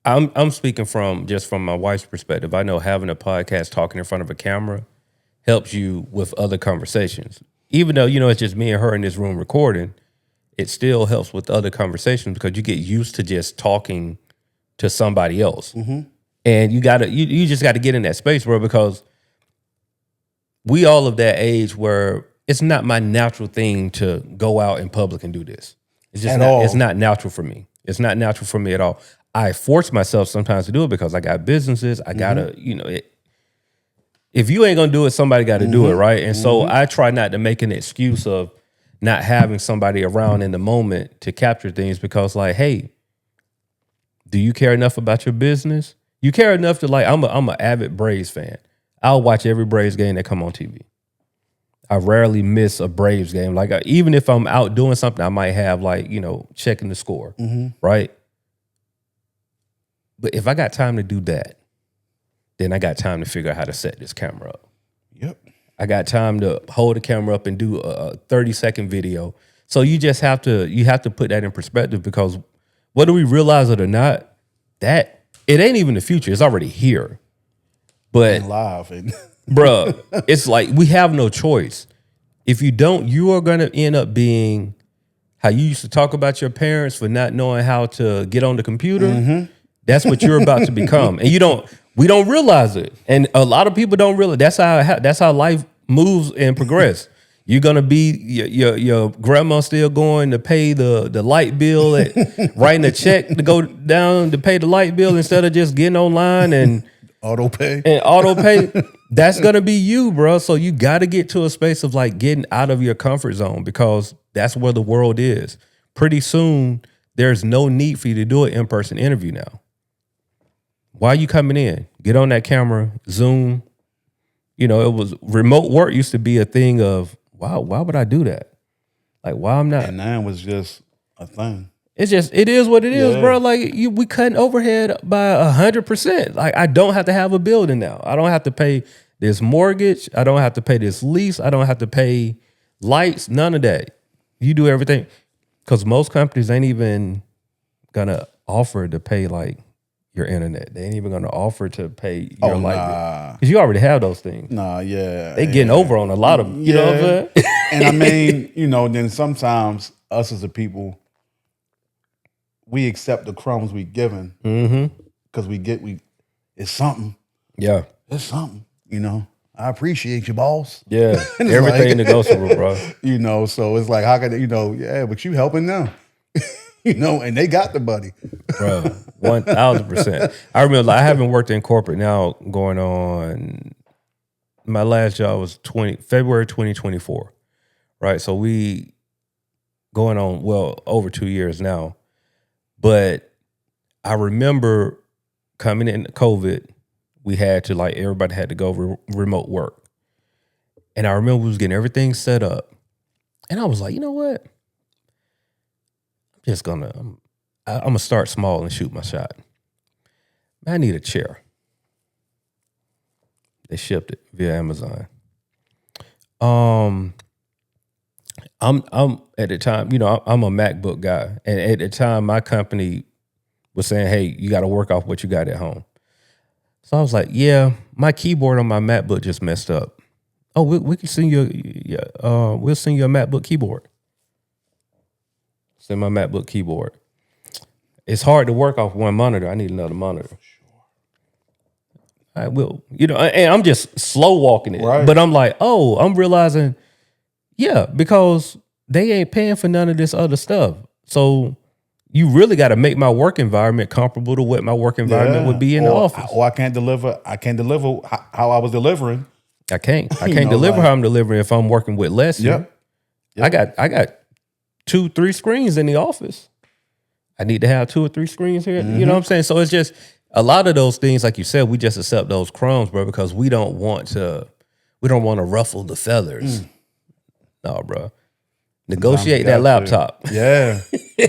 I'm speaking from my wife's perspective. I know having a podcast, talking in front of a camera, helps you with other conversations. Even though, you know, it's just me and her in this room recording, it still helps with other conversations because you get used to just talking to somebody else. And you just got to get in that space, bro, because we all of that age where it's not my natural thing to go out in public and do this. It's just it's not natural for me. It's not natural for me at all. I force myself sometimes to do it because I got businesses. I gotta, you know, if you ain't gonna do it, somebody got to do it, right? And so I try not to make an excuse of not having somebody around in the moment to capture things because, like, hey, do you care enough about your business? You care enough to, like, I'm an avid Braves fan. I'll watch every Braves game that come on TV. I rarely miss a Braves game. Like, even if I'm out doing something, I might have, like, you know, checking the score, right? But if I got time to do that, then I got time to figure out how to set this camera up. I got time to hold the camera up and do a 30-second video. So you just have to put that in perspective because whether we realize it or not, that it ain't even the future. It's already here. But live, bruh, it's like we have no choice. If you don't, you are gonna end up being how you used to talk about your parents for not knowing how to get on the computer. That's what you're about to become, and we don't realize it, and a lot of people don't realize that's how life moves and progress. You're gonna be your grandma still going to pay the light bill, writing a check to go down to pay the light bill instead of just getting online and auto pay. That's gonna be you, bro. So you got to get to a space of, like, getting out of your comfort zone because that's where the world is. Pretty soon, there's no need for you to do an in-person interview now. Why are you coming in? Get on that camera, Zoom. You know, it was remote work used to be a thing of, wow, why would I do that? Like, why I'm not? And now it's just a thing. It is what it is, bro. Like, we cutting overhead by 100%. Like, I don't have to have a building now. I don't have to pay this mortgage. I don't have to pay this lease. I don't have to pay lights. None of that. You do everything. Because most companies ain't even gonna offer to pay, like, your internet. They ain't even gonna offer to pay your light bill. Because you already have those things. They getting over on a lot of them. You know what I'm saying? And I mean, you know, then sometimes us as a people, we accept the crumbs we given because it's something. Yeah. It's something, you know. I appreciate you, boss. Yeah. Everything negotiable, bro. You know, so it's like, how can they, you know, but you helping them. You know, and they got the buddy. Bro, 1,000%. I remember, I haven't worked in corporate now going on my last job was February 2024, right? So we going on over 2 years now, but I remember coming into COVID, we had to everybody had to go remote work, and I remember we was getting everything set up, and I was like, you know what? I'm gonna start small and shoot my shot. I need a chair. They shipped it via Amazon. I'm at the time, I'm a MacBook guy, and at the time, my company was saying, "Hey, you got to work off what you got at home." So I was like, "Yeah, my keyboard on my MacBook just messed up. Oh, we can send you, we'll send you a MacBook keyboard. Send my MacBook keyboard. It's hard to work off one monitor. I need another monitor. I will, and I'm just slow walking it. Right. But I'm like, I'm realizing, yeah, because they ain't paying for none of this other stuff. So you really got to make my work environment comparable to what my work environment would be in the office. Or I can't deliver how I was delivering. I can't deliver how I'm delivering if I'm working with less. Yep. I got 2-3 screens in the office. I need to have 2 or 3 screens here. You know what I'm saying? So it's just a lot of those things, like you said, we just accept those crumbs, bro, because we don't want to ruffle the feathers. No, bro. Negotiate that laptop. Yeah.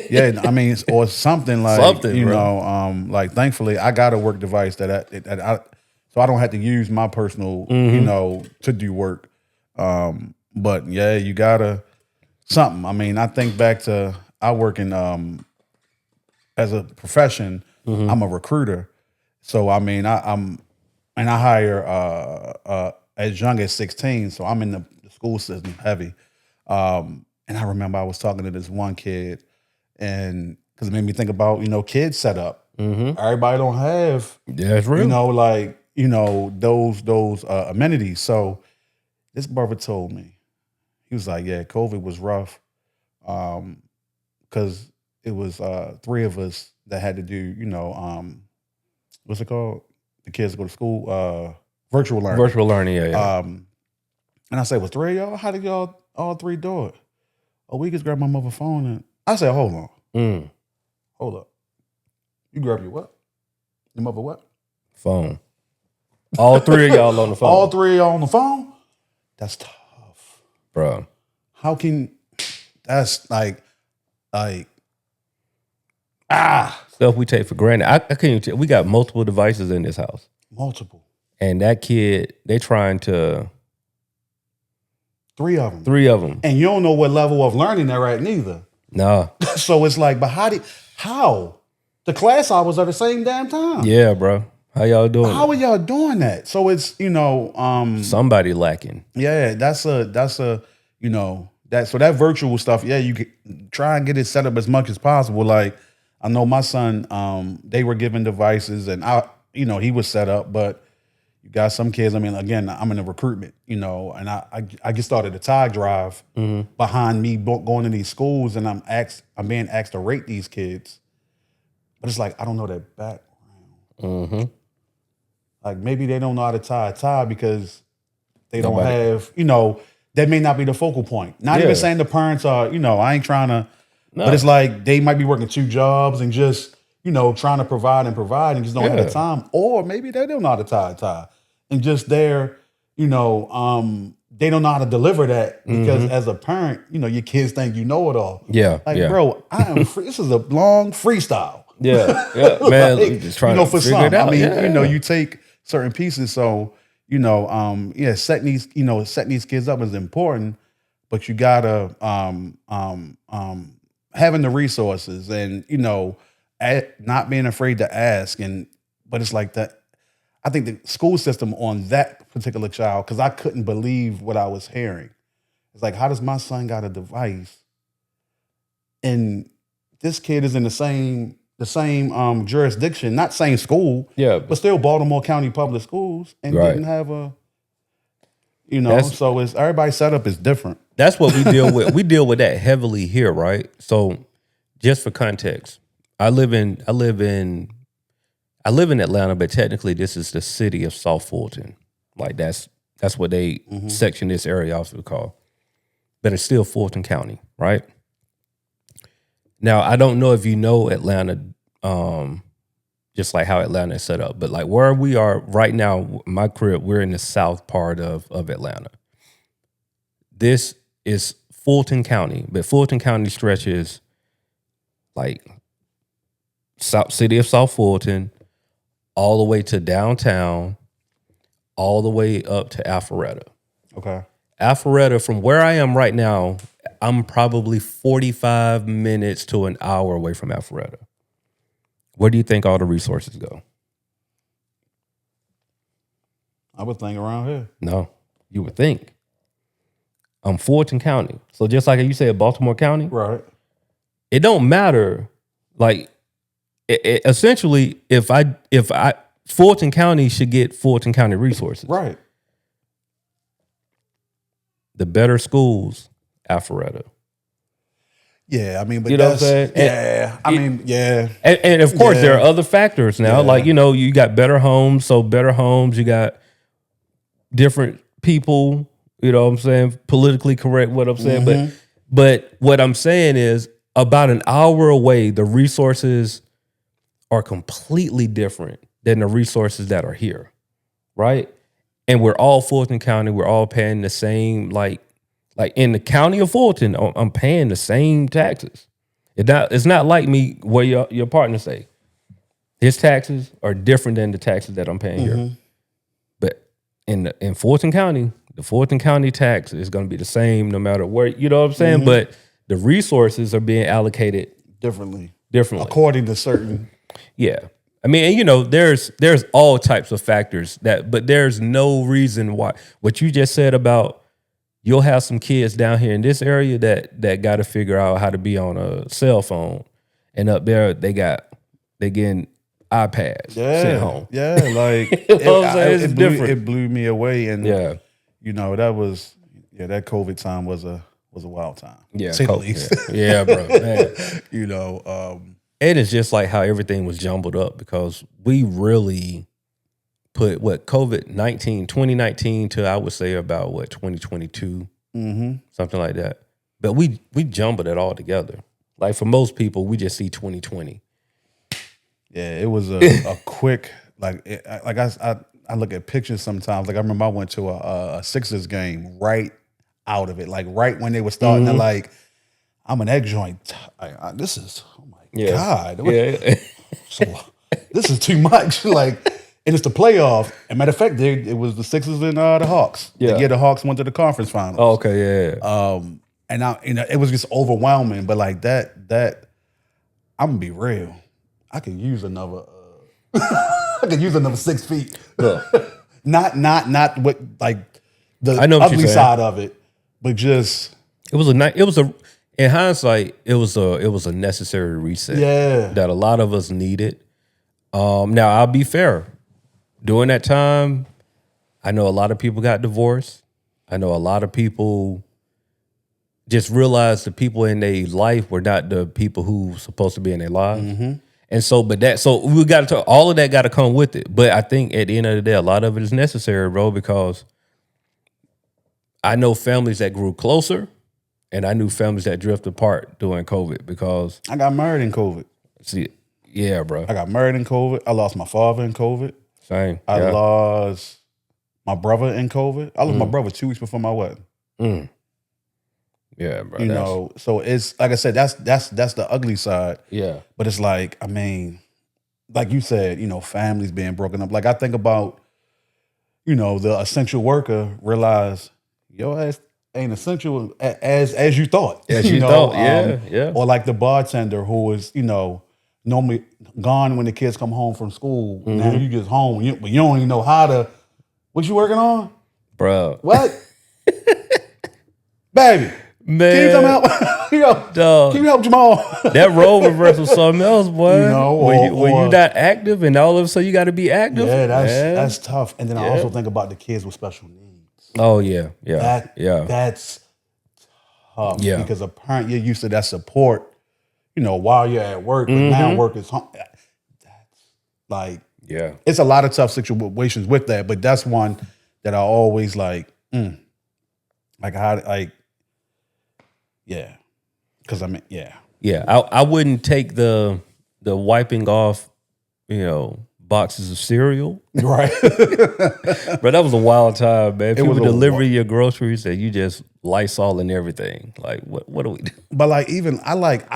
Yeah. I mean, or something like, something, thankfully I got a work device so I don't have to use my personal, to do work. But yeah, you gotta something. I mean, I think back to, I work in, as a profession, I'm a recruiter. So, I mean, I hire as young as 16. So I'm in the school system heavy. And I remember I was talking to this one kid, and because it made me think about, kids set up. Everybody don't have, that's real. those amenities. So this brother told me, he was like, yeah, COVID was rough. Because it was 3 of us that had to do, what's it called? The kids go to school, virtual learning. Virtual learning, yeah. And I said, well, 3 of y'all, how did y'all all 3 do it? Oh, we just grabbed my mother phone, and I said, hold on. Hold up. You grab your what? Your mother what? Phone. All 3 of y'all on the phone. All 3 of y'all on the phone? That's tough. Bro. How can, that's like, stuff we take for granted. I can't even tell. We got multiple devices in this house. Multiple. And that kid, they trying to 3 of them. 3 of them. And you don't know what level of learning they're at neither. Nah. So it's like, but how? The class hours are the same damn time. Yeah, bro. How y'all doing? How are y'all doing that? So it's, somebody lacking. Yeah, so that virtual stuff, yeah, you could try and get it set up as much as possible. Like, I know my son, they were given devices, and he was set up, but you got some kids. I mean, again, I'm in the recruitment, and I get started a tag drive behind me going to these schools, and I'm being asked to rate these kids, but it's like I don't know their background. Like maybe they don't know how to tie a tie because they don't have, that may not be the focal point. Not even saying the parents are, I ain't trying to, but it's like they might be working 2 jobs and just, trying to provide and just don't have the time. Or maybe they don't know how to tie a tie and just they're, they don't know how to deliver that because as a parent, your kids think you know it all. Yeah. Like, bro, this is a long freestyle. Yeah. Man, like, just trying to for figure some, it out. I mean, you take certain pieces. So, setting these kids up is important, but you gotta, having the resources and, not being afraid to ask. But it's like that. I think the school system on that particular child, because I couldn't believe what I was hearing. It's like, how does my son got a device and this kid is in the same jurisdiction, not same school, but still Baltimore County Public Schools, and didn't have a, so it's everybody's setup is different. That's what we deal with. We deal with that heavily here, right? So, just for context, I live in Atlanta, but technically this is the city of South Fulton. Like that's That's what they section this area off to call. But it's still Fulton County, right? Now, I don't know if you know Atlanta, just like how Atlanta is set up, but like where we are right now, my crib, we're in the south part of Atlanta. This is Fulton County, but Fulton County stretches like city of South Fulton, all the way to downtown, all the way up to Alpharetta. Okay. Alpharetta, from where I am right now, I'm probably 45 minutes to an hour away from Alpharetta. Where do you think all the resources go? I would think around here. No, you would think. I'm Fulton County. So just like you said, Baltimore County, Right. it don't matter. Like, essentially, if Fulton County should get Fulton County resources. Right. The better schools, Alpharetta. Yeah, I mean, but You know what I'm saying? And of course, there are other factors now. Yeah. Like, you got better homes. So better homes, you got different people, you know what I'm saying? Politically correct what I'm saying. But what I'm saying is about an hour away, the resources are completely different than the resources that are here, right? And we're all Fulton County. We're all paying the same, like in the county of Fulton, I'm paying the same taxes. It's not like me where your partner say his taxes are different than the taxes that I'm paying here. But in Fulton County, the Fulton County tax is going to be the same no matter where, you know what I'm saying? But the resources are being allocated differently. According to certain. Yeah. I mean, and there's all types of factors but there's no reason why. What you just said about you'll have some kids down here in this area that got to figure out how to be on a cell phone, and up there they getting iPads sent home. Yeah, like it blew me away, and that was that COVID time was a wild time. Yeah, say the least. Yeah, bro. Man. And it's just like how everything was jumbled up because we really put COVID-19, 2019 to I would say about 2022, something like that. But we jumbled it all together. Like for most people, we just see 2020. Yeah, it was a quick I look at pictures sometimes. Like I remember I went to a Sixers game right out of it, like right when they were starting to like. I'm an egg joint. This is God. So this is too much. Like, and it's the playoff. And matter of fact, it was the Sixers and the Hawks. Yeah, the Hawks went to the conference finals. Oh, okay, yeah. And it was just overwhelming. But like that, I'm gonna be real. I could use another. I could use another 6 feet. not what like the ugly side of it, but just in hindsight, it was a necessary reset. Yeah, that a lot of us needed. Now I'll be fair. During that time, I know a lot of people got divorced. I know a lot of people just realized the people in their life were not the people who were supposed to be in their lives. And so, we got to all of that got to come with it. But I think at the end of the day, a lot of it is necessary, bro, because I know families that grew closer. And I knew families that drifted apart during COVID because I got married in COVID. See, yeah, bro. I got married in COVID. I lost my father in COVID. Same. I lost my brother in COVID. I lost my brother 2 weeks before my wedding. Yeah, bro. So it's like I said, that's the ugly side. Yeah. But it's like, I mean, like you said, families being broken up. Like I think about, the essential worker realize your ass ain't essential as you thought. As you thought, yeah. Or like the bartender who was, normally gone when the kids come home from school. Now you just home, but you don't even know how to. What you working on, bro? What, baby? Man, can you come out? Dog. Can you help Jamal? That role reversal was something else, boy. When you not active, and all of a sudden you got to be active. Yeah, that's tough. And then I also think about the kids with special needs. Oh yeah. That's tough. Yeah, because a parent, you're used to that support, while you're at work, but now work is home. That's like, it's a lot of tough situations with that. But that's one that I always like how yeah, because I mean Yeah, I wouldn't take the wiping off, boxes of cereal. right. But that was a wild time, man. People was a deliver your groceries and you just Lysol and everything. Like, what do we do? But like even I like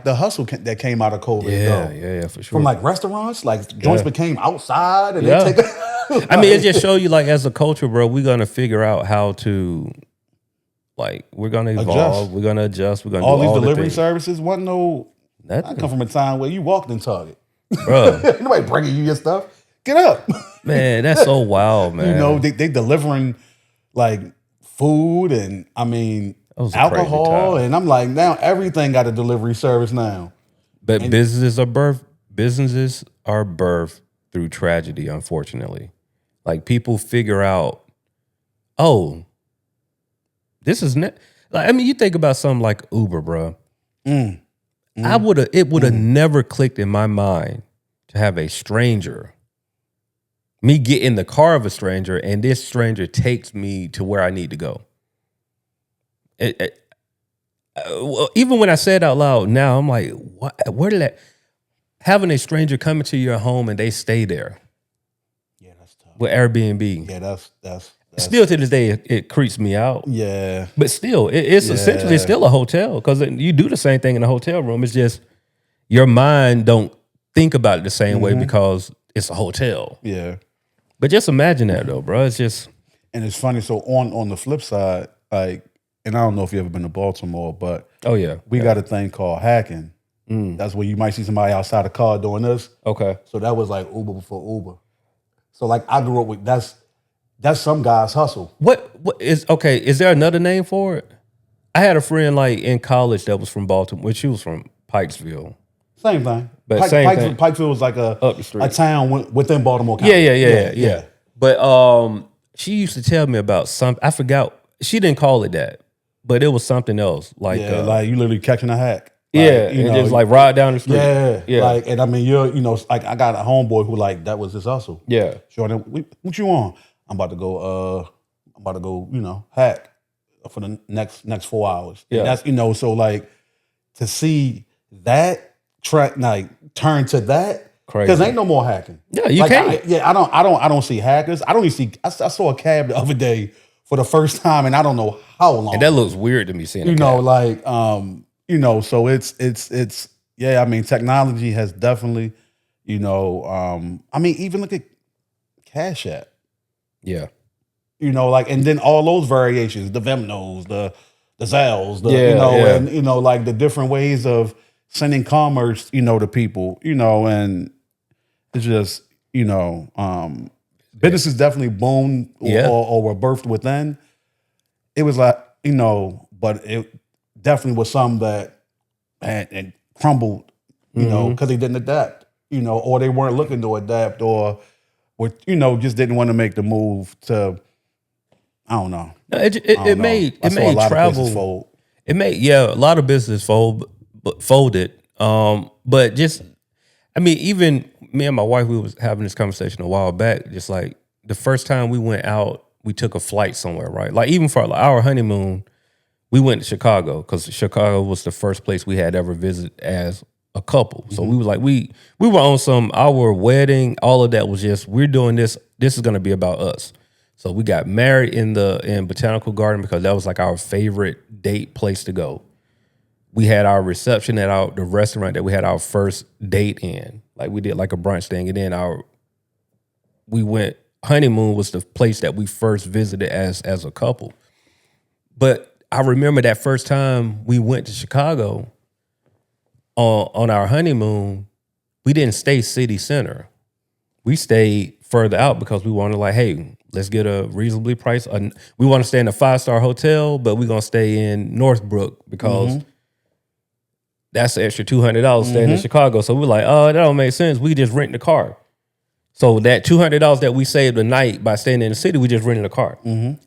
the hustle that came out of COVID. though. Yeah, for sure. From like restaurants, like joints became outside and Yeah. they take. I mean, it just show you, like, as a culture, bro, we're gonna figure out how to, like, we're gonna evolve, Adjust. we're gonna adjust, we're gonna all do these all delivery the things. services wasn't no. I Nothing. come from a time where you walked in Target. Bro, Nobody bringing you your stuff. Get up. man, that's so wild, man. You know, they delivering like food and I mean That was a crazy alcohol, time. and I'm like, now everything got a delivery service now. But businesses are birthed through tragedy, unfortunately. Like, people figure out, oh, this is like, I mean, you think about something like Uber, bro. It would have never clicked in my mind to have a stranger, me get in the car of a stranger, and this stranger takes me to where I need to go. Well, even when I say it out loud now, I'm like, what? Where did that? Having a stranger come into your home and they stay there Yeah, that's tough. with Airbnb. Yeah, that's Still to this day, it creeps me out. yeah. But still, it's essentially still a hotel, because you do the same thing in a hotel room. It's just your mind don't think about it the same way because it's a hotel. Yeah. But just imagine that, though, bro. It's just, And it's funny. So on the flip side, like, and I don't know if you ever been to Baltimore, but oh yeah, we got a thing called hacking. That's where you might see somebody outside a car doing this. okay. So that was like Uber before Uber. So like I grew up with that's some guy's hustle. What is okay? Is there another name for it? I had a friend, like, in college that was from Baltimore. Well, she was from Pikesville. Same thing. But same thing. Pikesville was like Up the street. a town within Baltimore County. Yeah. But she used to tell me about something. I forgot. She didn't call it that, but it was something else. Like, Yeah, like you literally catching a hack. and just like ride down the street. Yeah. Like, and I mean, like I got a homeboy who like that was his hustle. Yeah. Jordan, what you on? I'm about to go, hack for the next 4 hours. Yeah. And that's, so like to see that track like turn to that, Crazy. because ain't no more hacking. Yeah, you like, can't. I don't see hackers. I don't even see. I saw a cab the other day for the first time, and I don't know how long. And that looks weird to me seeing a cat. So it's yeah. I mean, technology has definitely, I mean, even look at Cash App. Yeah. And then all those variations, the Venmos, the Zelles, and like the different ways of sending commerce, to people, and it's just, businesses definitely boomed or were birthed within. It was like, but it definitely was some that and crumbled, because they didn't adapt, or they weren't looking to adapt, or just didn't want to make the move to, I don't know. No, it made travel. It made a lot of business folded. But just, I mean, even me and my wife, we was having this conversation a while back. Just like the first time we went out, we took a flight somewhere, right? Like even for our honeymoon, we went to Chicago because Chicago was the first place we had ever visited as a couple. So we was like, we were on our wedding, all of that was just, we're doing this. This is going to be about us. So we got married in Botanical Garden because that was like our favorite date place to go. We had our reception at the restaurant that we had our first date in. Like we did like a brunch thing. And then we went, honeymoon was the place that we first visited as a couple. But I remember that first time we went to Chicago on our honeymoon, we didn't stay city center. We stayed further out because we wanted like, hey, let's get a reasonably priced. We want to stay in a 5-star hotel, but we're going to stay in Northbrook because that's the extra $200 staying in Chicago. So we're like, oh, that don't make sense. We just rent the car. So that $200 that we saved a night by staying in the city, we just rented a car.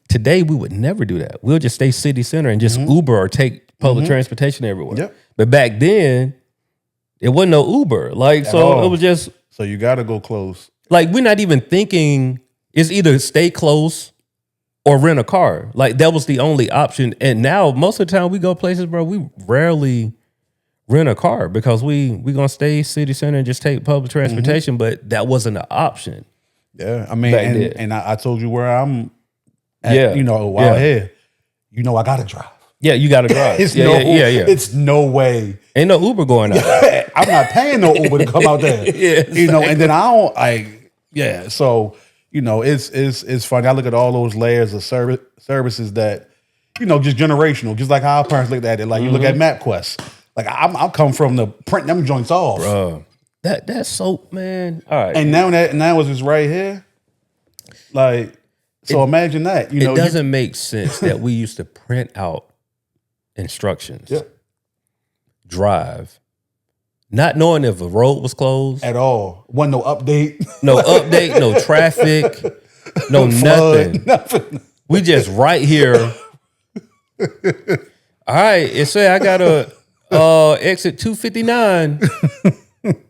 Today, we would never do that. We'll just stay city center and just Uber or take public transportation everywhere. Yep. But back then, it wasn't no Uber. Like, so it was just... So you got to go close. Like, we're not even thinking It's either stay close or rent a car. Like that was the only option. And now most of the time we go places, bro, we rarely rent a car because we gonna stay city center and just take public transportation. But that wasn't an option. Yeah, I mean, and I told you where I'm at, Yeah. you know, while here. You know I gotta drive. Yeah, you gotta drive. It's yeah. It's no way. Ain't no Uber going out. I'm not paying no Uber to come out there. You know, and then so, you know, it's funny. I look at all those layers of services that, you know, just generational, just like how our parents looked at it. Like you look at MapQuest. Like I'll come from the print them joints off. Bro. That's so, man. All right. And now it's just right here. Like, so imagine that. You know, it doesn't make sense that we used to print out instructions, drive, not knowing if a road was closed at all. Wasn't no update. No traffic, no nothing. We just right here. All right, it say I got a exit 259.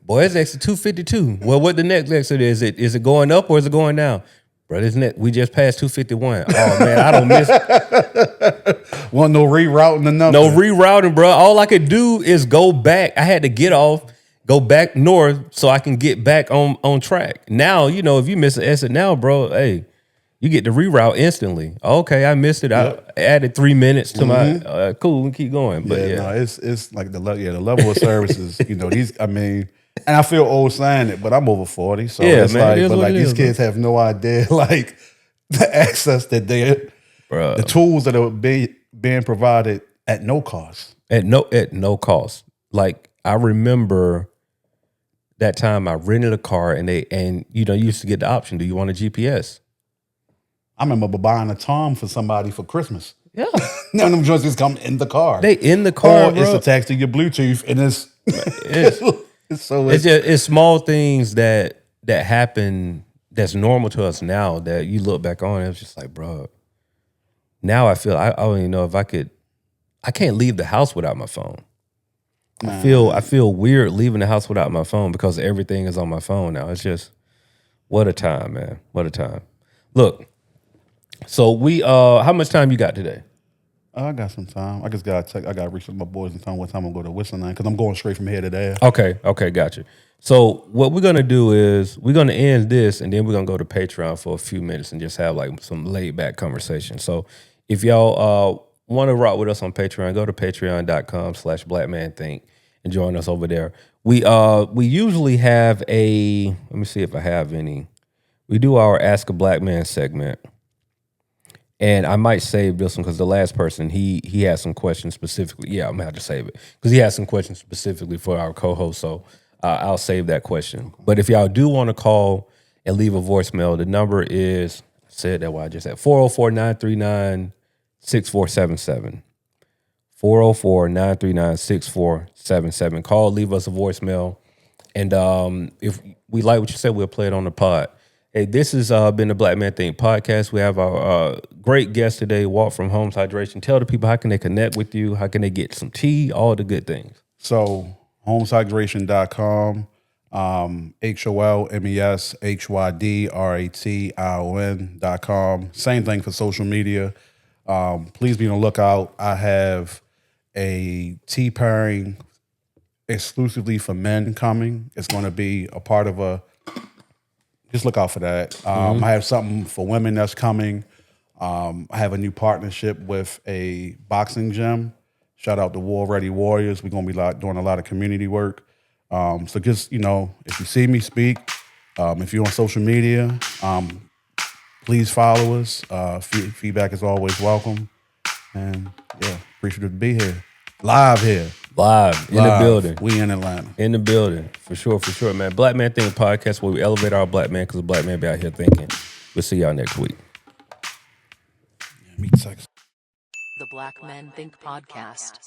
Boy, it's exit 252. Well, what the next exit is? Is it going up or is it going down? Bro, isn't it? We just passed 251. Oh man, I don't miss it. Want no rerouting or nothing? No rerouting, bro. All I could do is go back. I had to get off, go back north so I can get back on track. Now, you know, if you miss an exit now, bro, hey, you get the reroute instantly. Okay, I missed it. I added 3 minutes to my cool. We keep going. But no, it's like the level of services. You know, I mean. And I feel old saying it, but I'm over 40. So it's man, like, these kids have no idea, like the access that the tools that are being provided at no cost. At no cost. Like I remember that time I rented a car and you know, you used to get the option. Do you want a GPS? I remember buying a Tom for somebody for Christmas. Yeah. None of them joints just come in the car. They in the car, or bro. It's attached to your Bluetooth and it's small things that happen that's normal to us now that you look back on and it's just like, bro, now I feel I don't even know if I can't leave the house without my phone. I feel weird leaving the house without my phone because everything is on my phone now. It's just what a time, man. What a time. Look, so we how much time you got today? I got some time. I just got to I got to reach with my boys and tell them what time I'm going to Whistling because I'm going straight from here to there. Okay, gotcha. So what we're gonna do is we're gonna end this and then we're gonna go to Patreon for a few minutes and just have like some laid back conversation. So if y'all want to rock with us on Patreon, go to patreon.com/blackmanthink and join us over there. We usually have let me see if I have any. We do our Ask a Black Man segment. And I might save this one because the last person, he has some questions specifically. Yeah, I'm going to have to save it because he has some questions specifically for our co-host. So I'll save that question. But if y'all do want to call and leave a voicemail, the number is, I said that what I just said, 404-939-6477. 404-939-6477. Call, leave us a voicemail. And if we like what you said, we'll play it on the pod. Hey, this has been the Black Man Think podcast. We have our great guest today, Walt from Holmes Hydration. Tell the people how can they connect with you, how can they get some tea, all the good things. So, holmeshydration.com, HOLMESHYDRATION.com. Same thing for social media. Please be on the lookout. I have a tea pairing exclusively for men coming. It's going to be a part of just look out for that. I have something for women that's coming. I have a new partnership with a boxing gym. Shout out to War Ready Warriors. We're going to be doing a lot of community work. So just, you know, if you see me speak, if you're on social media, please follow us. Feedback is always welcome. And yeah, appreciative to be here. Live here. Live in the building. We in Atlanta. In the building. For sure, man. Black Man Think podcast where we elevate our black man because the black man be out here thinking. We'll see y'all next week. Yeah, meet sex. The Black Men Think podcast.